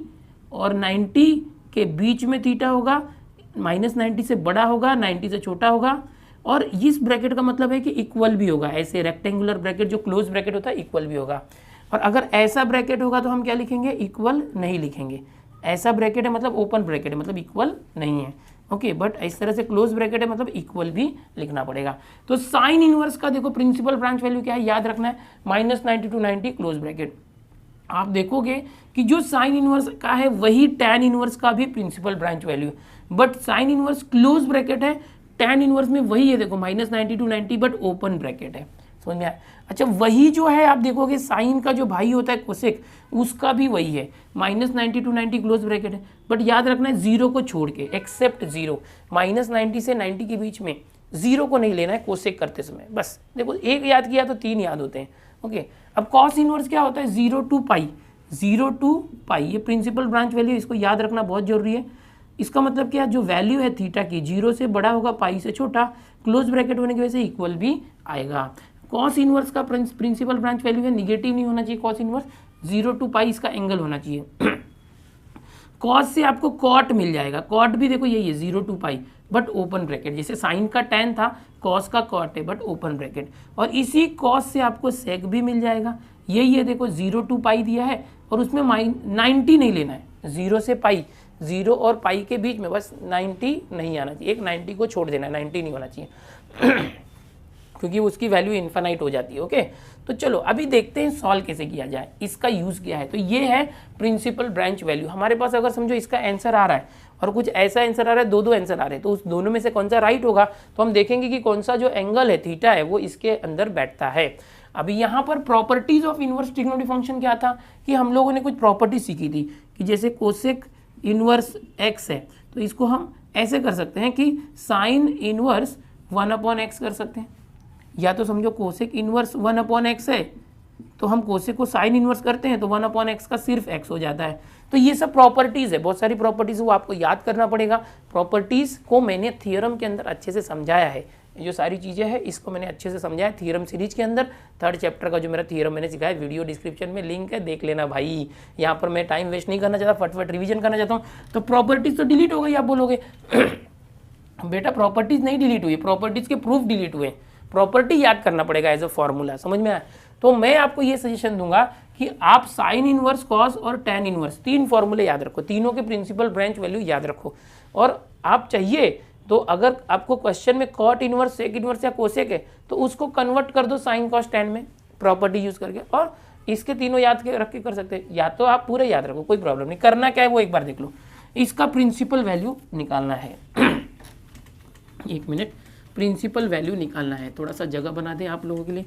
और 90 के बीच में थीटा होगा, -90 से बड़ा होगा, 90 से छोटा होगा, और इस ब्रैकेट का मतलब है कि इक्वल भी होगा। ऐसे रेक्टेंगुलर ब्रैकेट जो क्लोज ब्रैकेट होता है इक्वल भी होगा। और अगर ऐसा ब्रैकेट होगा तो हम क्या लिखेंगे, इक्वल नहीं लिखेंगे, ऐसा ब्रैकेट है मतलब ओपन ब्रैकेट है, मतलब इक्वल नहीं है। ओके, बट इस तरह से क्लोज ब्रैकेट है मतलब इक्वल भी लिखना पड़ेगा। तो साइन इनवर्स का देखो प्रिंसिपल ब्रांच वैल्यू क्या है, याद रखना है -90 to 90 क्लोज ब्रैकेट। आप देखोगे कि जो साइन इनवर्स का है वही टैन इनवर्स का भी principal branch value, but sine inverse close bracket है, टैन इनवर्स में वही है, देखो -90 to 90 बट ओपन ब्रैकेट है। समझ में आया? अच्छा, वही जो है आप देखोगे साइन का जो भाई होता है कोसेक, उसका भी वही है, -90 to 90 क्लोज ब्रैकेट है, बट याद रखना है जीरो को छोड़ के, एक्सेप्ट जीरो, -90 से 90 के बीच में जीरो को नहीं लेना है कोसेक करते समय। बस देखो, एक याद किया तो तीन याद होते हैं। ओके, अब कॉस इनवर्स क्या होता है, 0 to पाई, 0 to पाई, ये प्रिंसिपल ब्रांच वैल्यू, इसको याद रखना बहुत जरूरी है। इसका मतलब क्या, जो वैल्यू है थीटा की 0 से बड़ा होगा, पाई से छोटा, क्लोज ब्रैकेट होने की वजह से इक्वल भी आएगा। कॉस इनवर्स का प्रिंसिपल ब्रांच वैल्यू है, निगेटिव नहीं होना चाहिए कॉस इनवर्स, 0 to पाई इसका एंगल होना चाहिए। कॉस से आपको कॉट मिल जाएगा, कॉट भी देखो यही है 0 to pi but open bracket, जैसे साइन का टैन था, कॉस का कॉट है बट ओपन ब्रैकेट, और इसी कॉस से आपको सेक भी मिल जाएगा, यही है देखो 0 to पाई दिया है और उसमें 90 नहीं लेना है, 0 से पाई, 0 और पाई के बीच में बस 90 नहीं आना चाहिए, एक 90 को छोड़ देना है, 90 नहीं होना चाहिए क्योंकि उसकी वैल्यू इन्फानाइट हो जाती है। ओके, तो चलो अभी देखते हैं सॉल्व कैसे किया जाए, इसका यूज़ क्या है। तो ये है प्रिंसिपल ब्रांच वैल्यू। हमारे पास अगर समझो इसका आंसर आ रहा है और कुछ ऐसा आंसर आ रहा है, दो आंसर आ रहे हैं, तो उस दोनों में से कौन सा राइट होगा, तो हम देखेंगे कि कौन सा जो एंगल है थीटा है वो इसके अंदर बैठता है। अभी यहाँ पर properties of inverse trigonometric function क्या था कि हम लोगों ने कुछ प्रॉपर्टी सीखी थी कि जैसे कोसेक इनवर्स एक्स है तो इसको हम ऐसे कर सकते हैं कि साइन इनवर्स 1/x कर सकते हैं, या तो समझो कोसेक इनवर्स 1/x है तो हम कोसेक को साइन इनवर्स करते हैं तो 1/x का सिर्फ x हो जाता है। तो ये सब प्रॉपर्टीज़ है, बहुत सारी प्रॉपर्टीज़, वो आपको याद करना पड़ेगा। प्रॉपर्टीज़ को मैंने थियरम के अंदर अच्छे से समझाया है, जो सारी चीज़ें हैं इसको मैंने अच्छे से समझाया थियरम सीरीज के अंदर। 3rd चैप्टर का जो मेरा थियरम मैंने सिखाया, वीडियो डिस्क्रिप्शन में लिंक है, देख लेना भाई। यहाँ पर मैं टाइम वेस्ट नहीं करना चाहता, फटफट रिवीजन करना चाहता हूँ। तो प्रॉपर्टीज़ तो डिलीट हो गई, आप बोलोगे बेटा प्रॉपर्टीज़ नहीं डिलीट हुई, प्रॉपर्टीज़ के प्रूफ डिलीट हुए, प्रॉपर्टी याद करना पड़ेगा एज अ फॉर्मूला, समझ में आया। तो मैं आपको ये सजेशन दूंगा कि आप साइन इनवर्स, कॉस और टैन इनवर्स 3 फॉर्मूले याद रखो, तीनों के प्रिंसिपल ब्रांच वैल्यू याद रखो, और आप चाहिए तो अगर आपको क्वेश्चन में कॉट इनवर्स, सेक इनवर्स या कोसेक है तो उसको कन्वर्ट कर दो साइन कॉस टैन में प्रॉपर्टी यूज करके, और इसके तीनों याद के रख के कर सकते हैं, या तो आप पूरे याद रखो, कोई प्रॉब्लम नहीं, करना क्या है वो एक बार देख लो। इसका प्रिंसिपल वैल्यू निकालना है 1 मिनट, प्रिंसिपल वैल्यू निकालना है, थोड़ा सा जगह बना दें आप लोगों के लिए।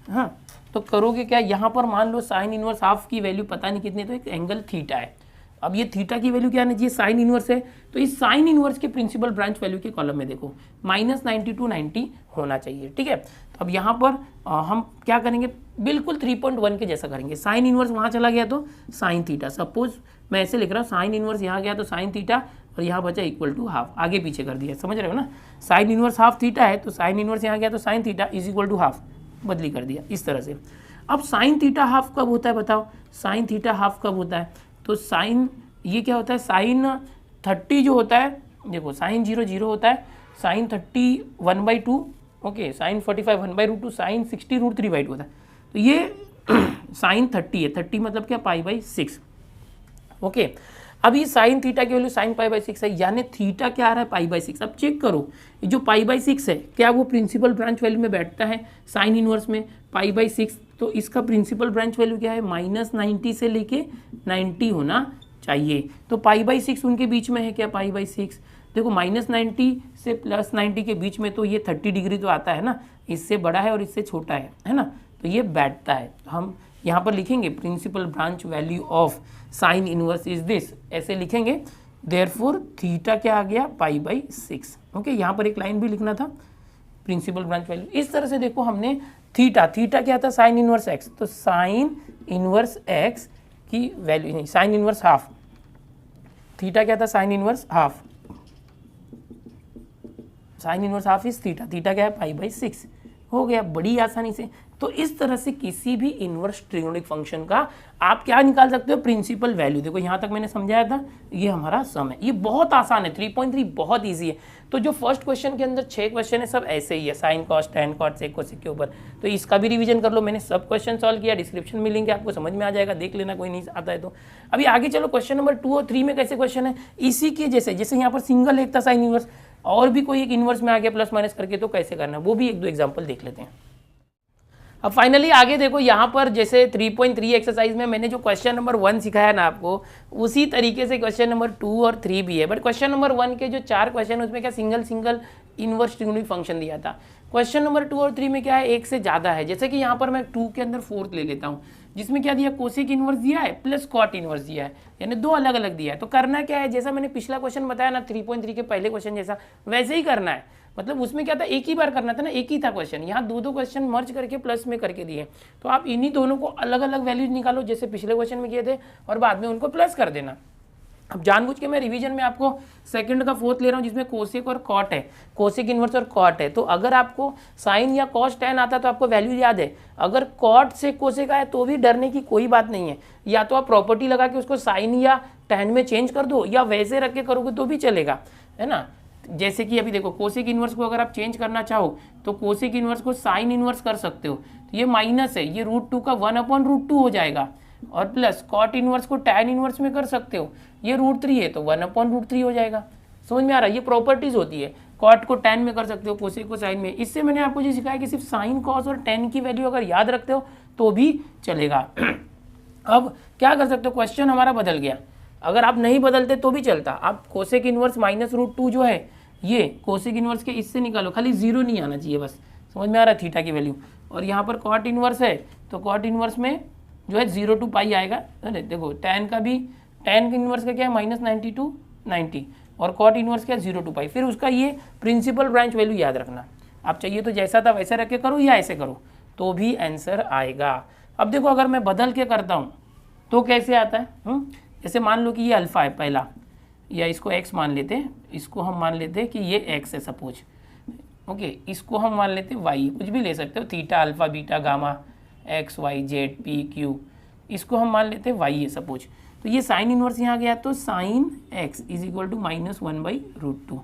हाँ, तो करोगे क्या, यहाँ पर मान लो साइन इनवर्स हाफ की वैल्यू पता नहीं कितनी, तो एक एंगल थीटा है। अब ये थीटा की वैल्यू क्या आनी चाहिए, साइन इनवर्स है, तो इस साइन इनवर्स के प्रिंसिपल ब्रांच वैल्यू के कॉलम में देखो -90 to 90 होना चाहिए, ठीक है। तो अब यहाँ पर हम क्या करेंगे, बिल्कुल 3.1 के जैसा करेंगे। साइन इनवर्स वहाँ चला गया तो साइन थीटा, सपोज मैं ऐसे लिख रहा हूँ, साइन इनवर्स यहाँ गया तो साइन थीटा, और यहाँ बचा इक्वल टू हाफ, आगे पीछे कर दिया, समझ रहे हो ना। साइन इनवर्स हाफ थीटा है तो साइन इनवर्स यहाँ गया तो sine theta is equal to half, बदली कर दिया इस तरह से। अब साइन थीटा हाफ कब होता है बताओ, साइन थीटा हाफ कब होता है, तो साइन ये क्या होता है, साइन 30 जो होता है, देखो साइन 0 0 होता है, साइन 30 1/2, ओके, साइन 45 1/√2, साइन 60 √3/2 होता है। तो ये साइन 30 है, 30 मतलब क्या, π/6, ओके। अब ये साइन थीटा की वैल्यू साइन π/6 है, यानी थीटा क्या आ रहा है, π/6। अब चेक करो ये जो π/6 है क्या वो प्रिंसिपल ब्रांच वैल्यू में बैठता है, साइन इनवर्स में π/6, तो इसका प्रिंसिपल ब्रांच वैल्यू क्या है, -90 से लेके 90 होना चाहिए। तो π/6 उनके बीच में है क्या, π/6 देखो -90 से +90 के बीच में, तो ये 30 डिग्री तो आता है ना, इससे बड़ा है और इससे छोटा है ना, तो ये बैठता है। हम यहाँ पर लिखेंगे principal branch value of sine inverse is this, ऐसे लिखेंगे, देयरफॉर थीटा क्या आ गया, π/6, ओके। यहाँ पर एक लाइन भी लिखना था, प्रिंसिपल ब्रांच वैल्यू इस तरह से। देखो हमने थीटा क्या था, साइन इनवर्स एक्स, तो साइन इनवर्स एक्स की वैल्यू नहीं, साइन इनवर्स हाफ, थीटा क्या था, sign inverse half, sign inverse half is theta, theta क्या है, π/6, हो गया बड़ी आसानी से। तो इस तरह से किसी भी इन्वर्स ट्रिगोनोमेट्रिक फंक्शन का आप क्या निकाल सकते हो, प्रिंसिपल वैल्यू। देखो यहाँ तक मैंने समझाया था, ये हमारा सम है। ये बहुत आसान है, 3.3 बहुत इजी है। तो जो फर्स्ट क्वेश्चन के अंदर 6 क्वेश्चन है सब ऐसे ही है, sine cos tan cot sec cosec के ऊपर। तो इसका भी रिवीजन कर लो, मैंने सब क्वेश्चन सॉल्व किया, डिस्क्रिप्शन में लिंक है, आपको समझ में आ जाएगा, देख लेना, कोई नहीं आता है तो। अभी आगे चलो, क्वेश्चन नंबर 2 और 3 में कैसे क्वेश्चन है, इसी के जैसे यहाँ पर सिंगल एक था साइन इनवर्स, और भी कोई एक इनवर्स में आ गया प्लस माइनस करके, तो कैसे करना है वो भी 1-2 एग्जाम्पल देख लेते हैं। अब फाइनली आगे देखो, यहाँ पर जैसे 3.3 एक्सरसाइज में मैंने जो क्वेश्चन नंबर 1 सिखाया ना आपको, उसी तरीके से क्वेश्चन नंबर 2 और 3 भी है। बट क्वेश्चन नंबर 1 के जो 4 क्वेश्चन उसमें क्या सिंगल इनवर्स ट्रिगोनोमेट्रिक फंक्शन दिया था। क्वेश्चन नंबर 2 और 3 में क्या है, एक से ज़्यादा है। जैसे कि यहाँ पर मैं 2 के अंदर 4th ले लेता हूँ, जिसमें क्या दिया, कोसेक इनवर्स दिया है प्लस कॉट इनवर्स दिया है, यानी 2 अलग अलग दिया है। तो करना क्या है, जैसा मैंने पिछला क्वेश्चन बताया ना 3.3 के पहले क्वेश्चन जैसा, वैसे ही करना है। मतलब उसमें क्या था, एक ही बार करना था ना, एक ही था क्वेश्चन, यहाँ 2 क्वेश्चन मर्ज करके प्लस में करके दिए। तो आप इन्हीं दोनों को अलग अलग वैल्यूज निकालो, जैसे पिछले क्वेश्चन में किए थे, और बाद में उनको प्लस कर देना। अब जानबूझ के मैं रिवीजन में आपको सेकंड का 4th ले रहा हूँ, जिसमें कोसेक और कॉट है, कोसेक इनवर्स और कॉट है। तो अगर आपको साइन या कॉस टेन आता है तो आपको वैल्यू याद है। अगर कॉट से कोसेक आए तो भी डरने की कोई बात नहीं है, या तो आप प्रॉपर्टी लगा के उसको साइन या टेन में चेंज कर दो, या वैसे रख के करोगे तो भी चलेगा, है ना। जैसे कि अभी देखो, कोसेक इनवर्स को अगर आप चेंज करना चाहो तो कोसेक इनवर्स को साइन इनवर्स कर सकते हो। तो ये माइनस है, ये √2 का 1/√2 हो जाएगा, और प्लस कॉट इनवर्स को टैन इनवर्स में कर सकते हो, ये √3 है तो 1/√3 हो जाएगा। समझ में आ रहा है, ये प्रॉपर्टीज होती है। कॉट को टैन में कर सकते हो, कोसेक को साइन में। इससे मैंने आपको जो सिखाया कि सिर्फ साइन कॉस और टैन की वैल्यू अगर याद रखते हो तो भी चलेगा। अब क्या कर सकते हो, क्वेश्चन हमारा बदल गया, अगर आप नहीं बदलते तो भी चलता। आप कोसेक इनवर्स -√2 जो है, ये कोसेक इनवर्स के इससे निकालो, खाली 0 नहीं आना चाहिए बस। समझ में आ रहा है, थीटा की वैल्यू। और यहाँ पर कॉट इनवर्स है तो कॉट इनवर्स में जो है 0 to पाई आएगा। अरे देखो, टैन का भी, टैन इनवर्स का क्या है -90 to 90, और कॉट इनवर्स क्या है 0 to पाई। फिर उसका ये प्रिंसिपल ब्रांच वैल्यू याद रखना। आप चाहिए तो जैसा था वैसे रख के करो, या ऐसे करो तो भी आंसर आएगा। अब देखो, अगर मैं बदल के करता हूँ तो कैसे आता है। जैसे मान लो कि ये अल्फ़ा है पहला, या इसको x मान लेते हैं, इसको हम मान लेते हैं कि ये x है सपोज, ओके। इसको हम मान लेते हैं y, कुछ भी ले सकते हो, theta alpha beta gamma x y z p q, इसको हम मान लेते हैं y है सपोज। तो ये साइन इनवर्स यहाँ गया तो साइन x = -1/√2।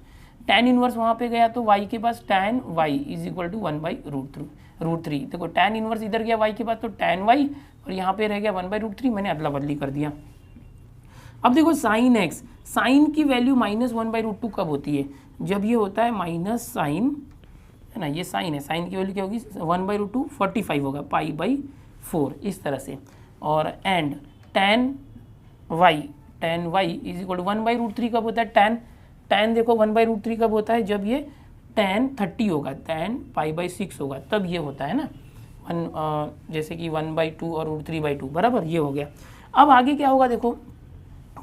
टैन इनवर्स वहाँ पे गया तो y के पास टैन y = 1/√3। देखो, टैन इनवर्स इधर गया y के पास तो टैन y, और यहाँ पे रह गया 1/√3, मैंने अदला बदली कर दिया। अब देखो साइन x, साइन की वैल्यू -1/√2 कब होती है, जब ये होता है माइनस साइन, है ना, ये साइन है, साइन की वैल्यू क्या होगी 1/√2 45 होगा, π/4 इस तरह से। और एंड टैन y = 1/√3 कब होता है, टैन देखो 1/√3 कब होता है, जब ये टैन 30 होगा, टैन π/6 होगा, तब ये होता है ना, जैसे कि 1/2 और √3/2 बराबर, ये हो गया। अब आगे क्या होगा, देखो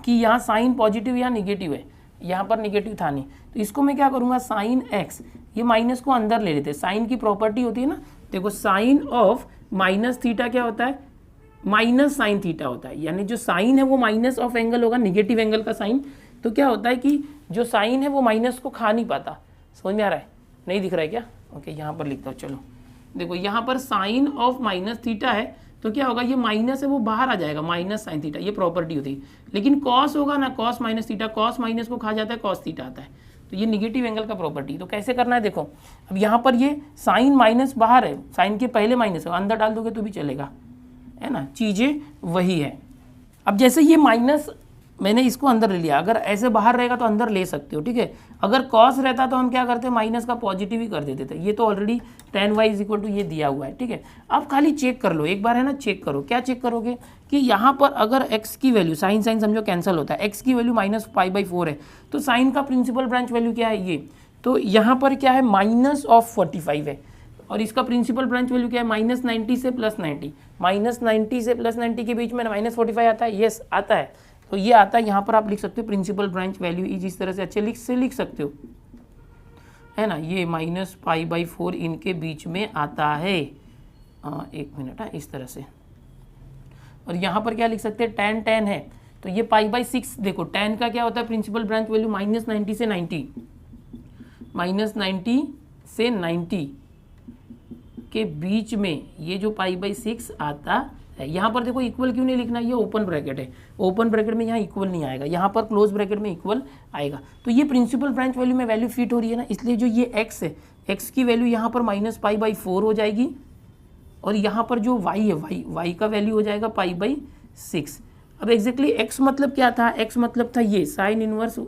कि यहाँ साइन पॉजिटिव या निगेटिव है, यहाँ पर निगेटिव था नहीं, तो इसको मैं क्या करूँगा, साइन x, ये माइनस को अंदर ले लेते हैं। साइन की प्रॉपर्टी होती है ना, देखो साइन ऑफ माइनस थीटा क्या होता है, माइनस साइन थीटा होता है, यानी जो साइन है वो माइनस ऑफ एंगल होगा, निगेटिव एंगल का साइन। तो क्या होता है कि जो साइन है वो माइनस को खा नहीं पाता। समझ में आ रहा है, नहीं दिख रहा है क्या, ओके, यहाँ पर लिखता हूँ। चलो देखो, यहाँ पर साइन ऑफ माइनस थीटा है तो क्या होगा, ये माइनस है वो बाहर आ जाएगा, माइनस साइन थीटा, ये प्रॉपर्टी होती है। लेकिन कॉस होगा ना, cos minus theta, cos minus को खा जाता है, कॉस थीटा आता है, तो ये निगेटिव एंगल का प्रॉपर्टी। तो कैसे करना है, देखो अब यहाँ पर ये साइन माइनस बाहर है, साइन के पहले माइनस है, अंदर डाल दोगे तो भी चलेगा, है ना, चीज़ें वही है। अब जैसे ये माइनस मैंने इसको अंदर ले लिया, अगर ऐसे बाहर रहेगा तो अंदर ले सकते हो, ठीक है। अगर कॉस रहता तो हम क्या करते हैं, माइनस का पॉजिटिव ही कर देते थे। ये तो ऑलरेडी tan y = ये दिया हुआ है, ठीक है। अब खाली चेक कर लो एक बार, है ना, चेक करो। क्या चेक करोगे कि यहाँ पर अगर x की वैल्यू, साइन समझो कैंसिल होता है, x की वैल्यू -π/4 है, तो साइन का प्रिंसिपल ब्रांच वैल्यू क्या है, ये तो यहाँ पर क्या है, -45 है, और इसका प्रिंसिपल ब्रांच वैल्यू क्या है, -90 से +90, -90 से +90 के बीच में -45 आता है, यस आता है, तो ये आता है। यहाँ पर आप लिख सकते हो प्रिंसिपल ब्रांच वैल्यू इज, इस तरह से अच्छे लिख सकते हो, है ना, ये -π/4 इनके बीच में आता है। एक मिनट, इस तरह से। और यहाँ पर क्या लिख सकते हैं, tan है तो ये π/6, देखो tan का क्या होता है प्रिंसिपल ब्रांच वैल्यू, -90 से 90, -90 से 90, के बीच में ये जो π/6 आता है, यहाँ पर देखो इक्वल क्यों नहीं लिखना, ये ओपन ब्रैकेट है, ओपन ब्रैकेट में यहाँ इक्वल नहीं आएगा, यहाँ पर क्लोज ब्रैकेट में इक्वल आएगा। तो ये प्रिंसिपल ब्रांच वैल्यू में वैल्यू फिट हो रही है ना, इसलिए जो ये x है, x की वैल्यू यहाँ पर -π/4 हो जाएगी और यहाँ पर जो y है, y का वैल्यू हो जाएगा π/6। अब एग्जैक्टली x मतलब क्या था, x मतलब था ये साइन इनवर्स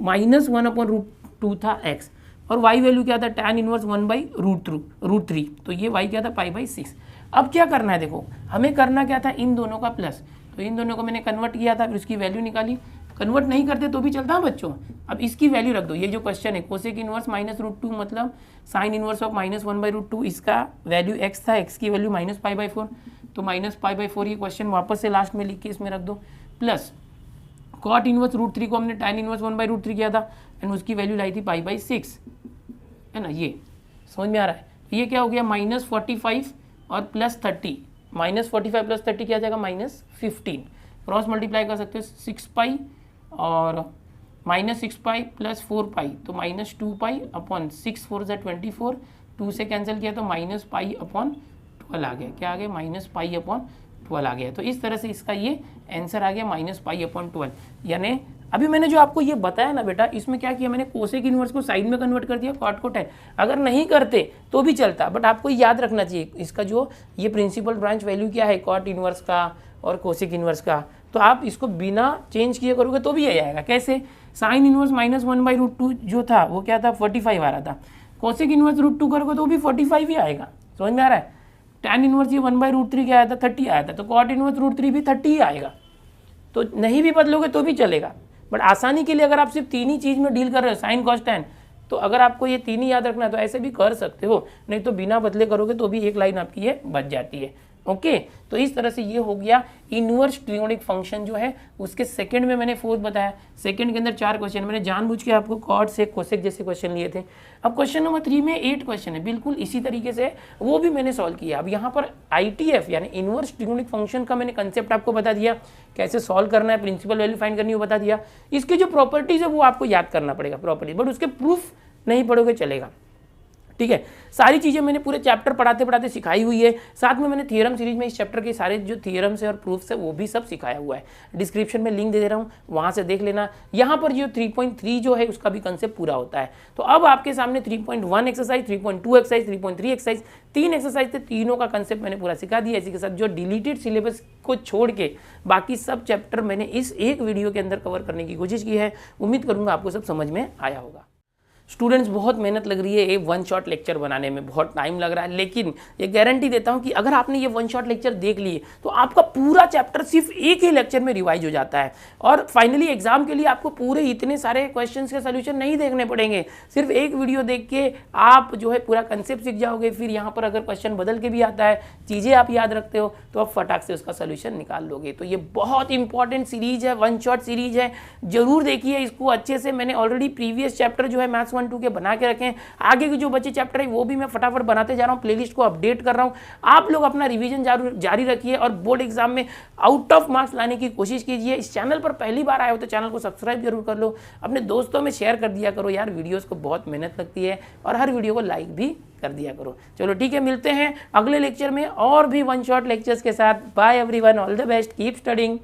-1/√2 था x, और y वैल्यू क्या था, tan इनवर्स 1/√3, तो ये y क्या था π/6। अब क्या करना है, देखो हमें करना क्या था, इन दोनों का प्लस, तो इन दोनों को मैंने कन्वर्ट किया था, फिर उसकी वैल्यू निकाली। कन्वर्ट नहीं करते तो भी चलता है बच्चों। अब इसकी वैल्यू रख दो, ये जो क्वेश्चन है कोसेक इनवर्स -√2 मतलब साइन इनवर्स ऑफ -1/√2, इसका वैल्यू x था, x की वैल्यू -π/4, तो -π/4 ये क्वेश्चन वापस से लास्ट में लिख के इसमें रख दो, प्लस कॉट इनवर्स √3 को हमने tan इनवर्स 1/√3 किया था एंड उसकी वैल्यू लाई थी π/6, है ना। ये समझ में आ रहा है। तो ये क्या हो गया, -45 और +30, -45 + 30 क्या जाएगा, -15। क्रॉस मल्टीप्लाई कर सकते हो, 6π और -6π + 4π, तो -2π/6 4 = 24, 2 से कैंसिल किया तो -π/12 आ गया। क्या आ गया, -π/12 आ गया। तो इस तरह से इसका ये आंसर आ गया -π/12। यानी अभी मैंने जो आपको ये बताया ना बेटा, इसमें क्या किया मैंने, कोसेक इनवर्स को साइन में कन्वर्ट कर दिया, कॉट को tan। अगर नहीं करते तो भी चलता, बट आपको याद रखना चाहिए इसका जो ये प्रिंसिपल ब्रांच वैल्यू क्या है, कॉट इनवर्स का और कोसेक इनवर्स का, तो आप इसको बिना चेंज किए करोगे तो भी यही आएगा। कैसे, साइन इनवर्स -1/√2 जो था वो क्या था, 45 आ रहा था, कोसेक इनवर्स √2 करोगे तो भी 45 ही आएगा। समझ में आ रहा है। tan इनवर्स ये 1/√3 क्या आया था, 30 आया था, तो कॉट इनवर्स √3 भी 30 ही आएगा। तो नहीं भी बदलोगे तो भी चलेगा, बट आसानी के लिए अगर आप सिर्फ तीन ही चीज़ में डील कर रहे हो, साइन कॉस टैन, तो अगर आपको ये तीन ही याद रखना है तो ऐसे भी कर सकते हो, नहीं तो बिना बदले करोगे तो भी एक लाइन आपकी ये बच जाती है। ओके, तो इस तरह से ये हो गया इनवर्स ट्रिगोनिक फंक्शन जो है उसके सेकंड में मैंने फोर्थ बताया। सेकंड के अंदर 4 क्वेश्चन मैंने जानबूझ के आपको कॉट से कोसेक जैसे क्वेश्चन लिए थे। अब क्वेश्चन नंबर 3 में 8 क्वेश्चन है, बिल्कुल इसी तरीके से वो भी मैंने सॉल्व किया। अब यहाँ पर ITF यानी इनवर्स ट्रिगोनिक फंक्शन का मैंने कंसेप्ट आपको बता दिया, कैसे सॉल्व करना है, प्रिंसिपल वैल्यू फाइंड करनी है वो बता दिया। इसके जो प्रॉपर्टीज है वो आपको याद करना पड़ेगा प्रॉपर्टी, बट उसके प्रूफ नहीं पढ़ोगे चलेगा। ठीक है, सारी चीज़ें मैंने पूरे चैप्टर पढ़ाते पढ़ाते सिखाई हुई है। साथ में मैंने थियरम सीरीज में इस चैप्टर के सारे जो थियरम्स है और प्रूफ्स है वो भी सब सिखाया हुआ है। डिस्क्रिप्शन में लिंक दे रहा हूँ, वहाँ से देख लेना। यहाँ पर जो 3.3 जो है उसका भी कंसेप्ट पूरा होता है। तो अब आपके सामने 3.1 एक्सरसाइज, 3.2 एक्सरसाइज, 3.3 एक्सरसाइज, 3 एक्सरसाइज थे, तीनों का कंसेप्ट मैंने पूरा सिखा दिया। इसी के साथ जो डिलीटेड सिलेबस को छोड़ के बाकी सब चैप्टर मैंने इस एक वीडियो के अंदर कवर करने की कोशिश की है। उम्मीद करूँगा आपको सब समझ में आया होगा। स्टूडेंट्स, बहुत मेहनत लग रही है ये 1 शॉट लेक्चर बनाने में, बहुत टाइम लग रहा है, लेकिन ये गारंटी देता हूँ कि अगर आपने ये 1 शॉट लेक्चर देख लिए तो आपका पूरा चैप्टर सिर्फ एक ही लेक्चर में रिवाइज हो जाता है। और फाइनली एग्जाम के लिए आपको पूरे इतने सारे क्वेश्चंस के सोल्यूशन नहीं देखने पड़ेंगे, सिर्फ एक वीडियो देख के आप जो है पूरा कंसेप्ट सीख जाओगे। फिर यहाँ पर अगर क्वेश्चन बदल के भी आता है, चीज़ें आप याद रखते हो, तो आप फटाक से उसका सोल्यूशन निकाल लोगे। तो ये बहुत इंपॉर्टेंट सीरीज है, 1 शॉट सीरीज है, जरूर देखिए इसको अच्छे से। मैंने ऑलरेडी प्रीवियस चैप्टर जो है मैथ्स 1 2 के बना के रखे हैं, आगे की जो बच्चे चैप्टर है वो भी मैं फटाफट बनाते जा रहा हूँ, प्लेलिस्ट को अपडेट कर रहा हूँ। आप लोग अपना रिवीजन जारी रखिए और बोर्ड एग्जाम में आउट ऑफ मार्क्स लाने की कोशिश कीजिए। इस चैनल पर पहली बार आए हो तो चैनल को सब्सक्राइब जरूर कर लो, अपने दोस्तों में शेयर कर दिया करो यार, वीडियोस को बहुत मेहनत लगती है, और हर वीडियो को लाइक भी कर दिया करो। चलो ठीक है, मिलते हैं अगले लेक्चर में और भी 1 शॉट लेक्चर्स के साथ। Bye everyone, all the best, keep studying.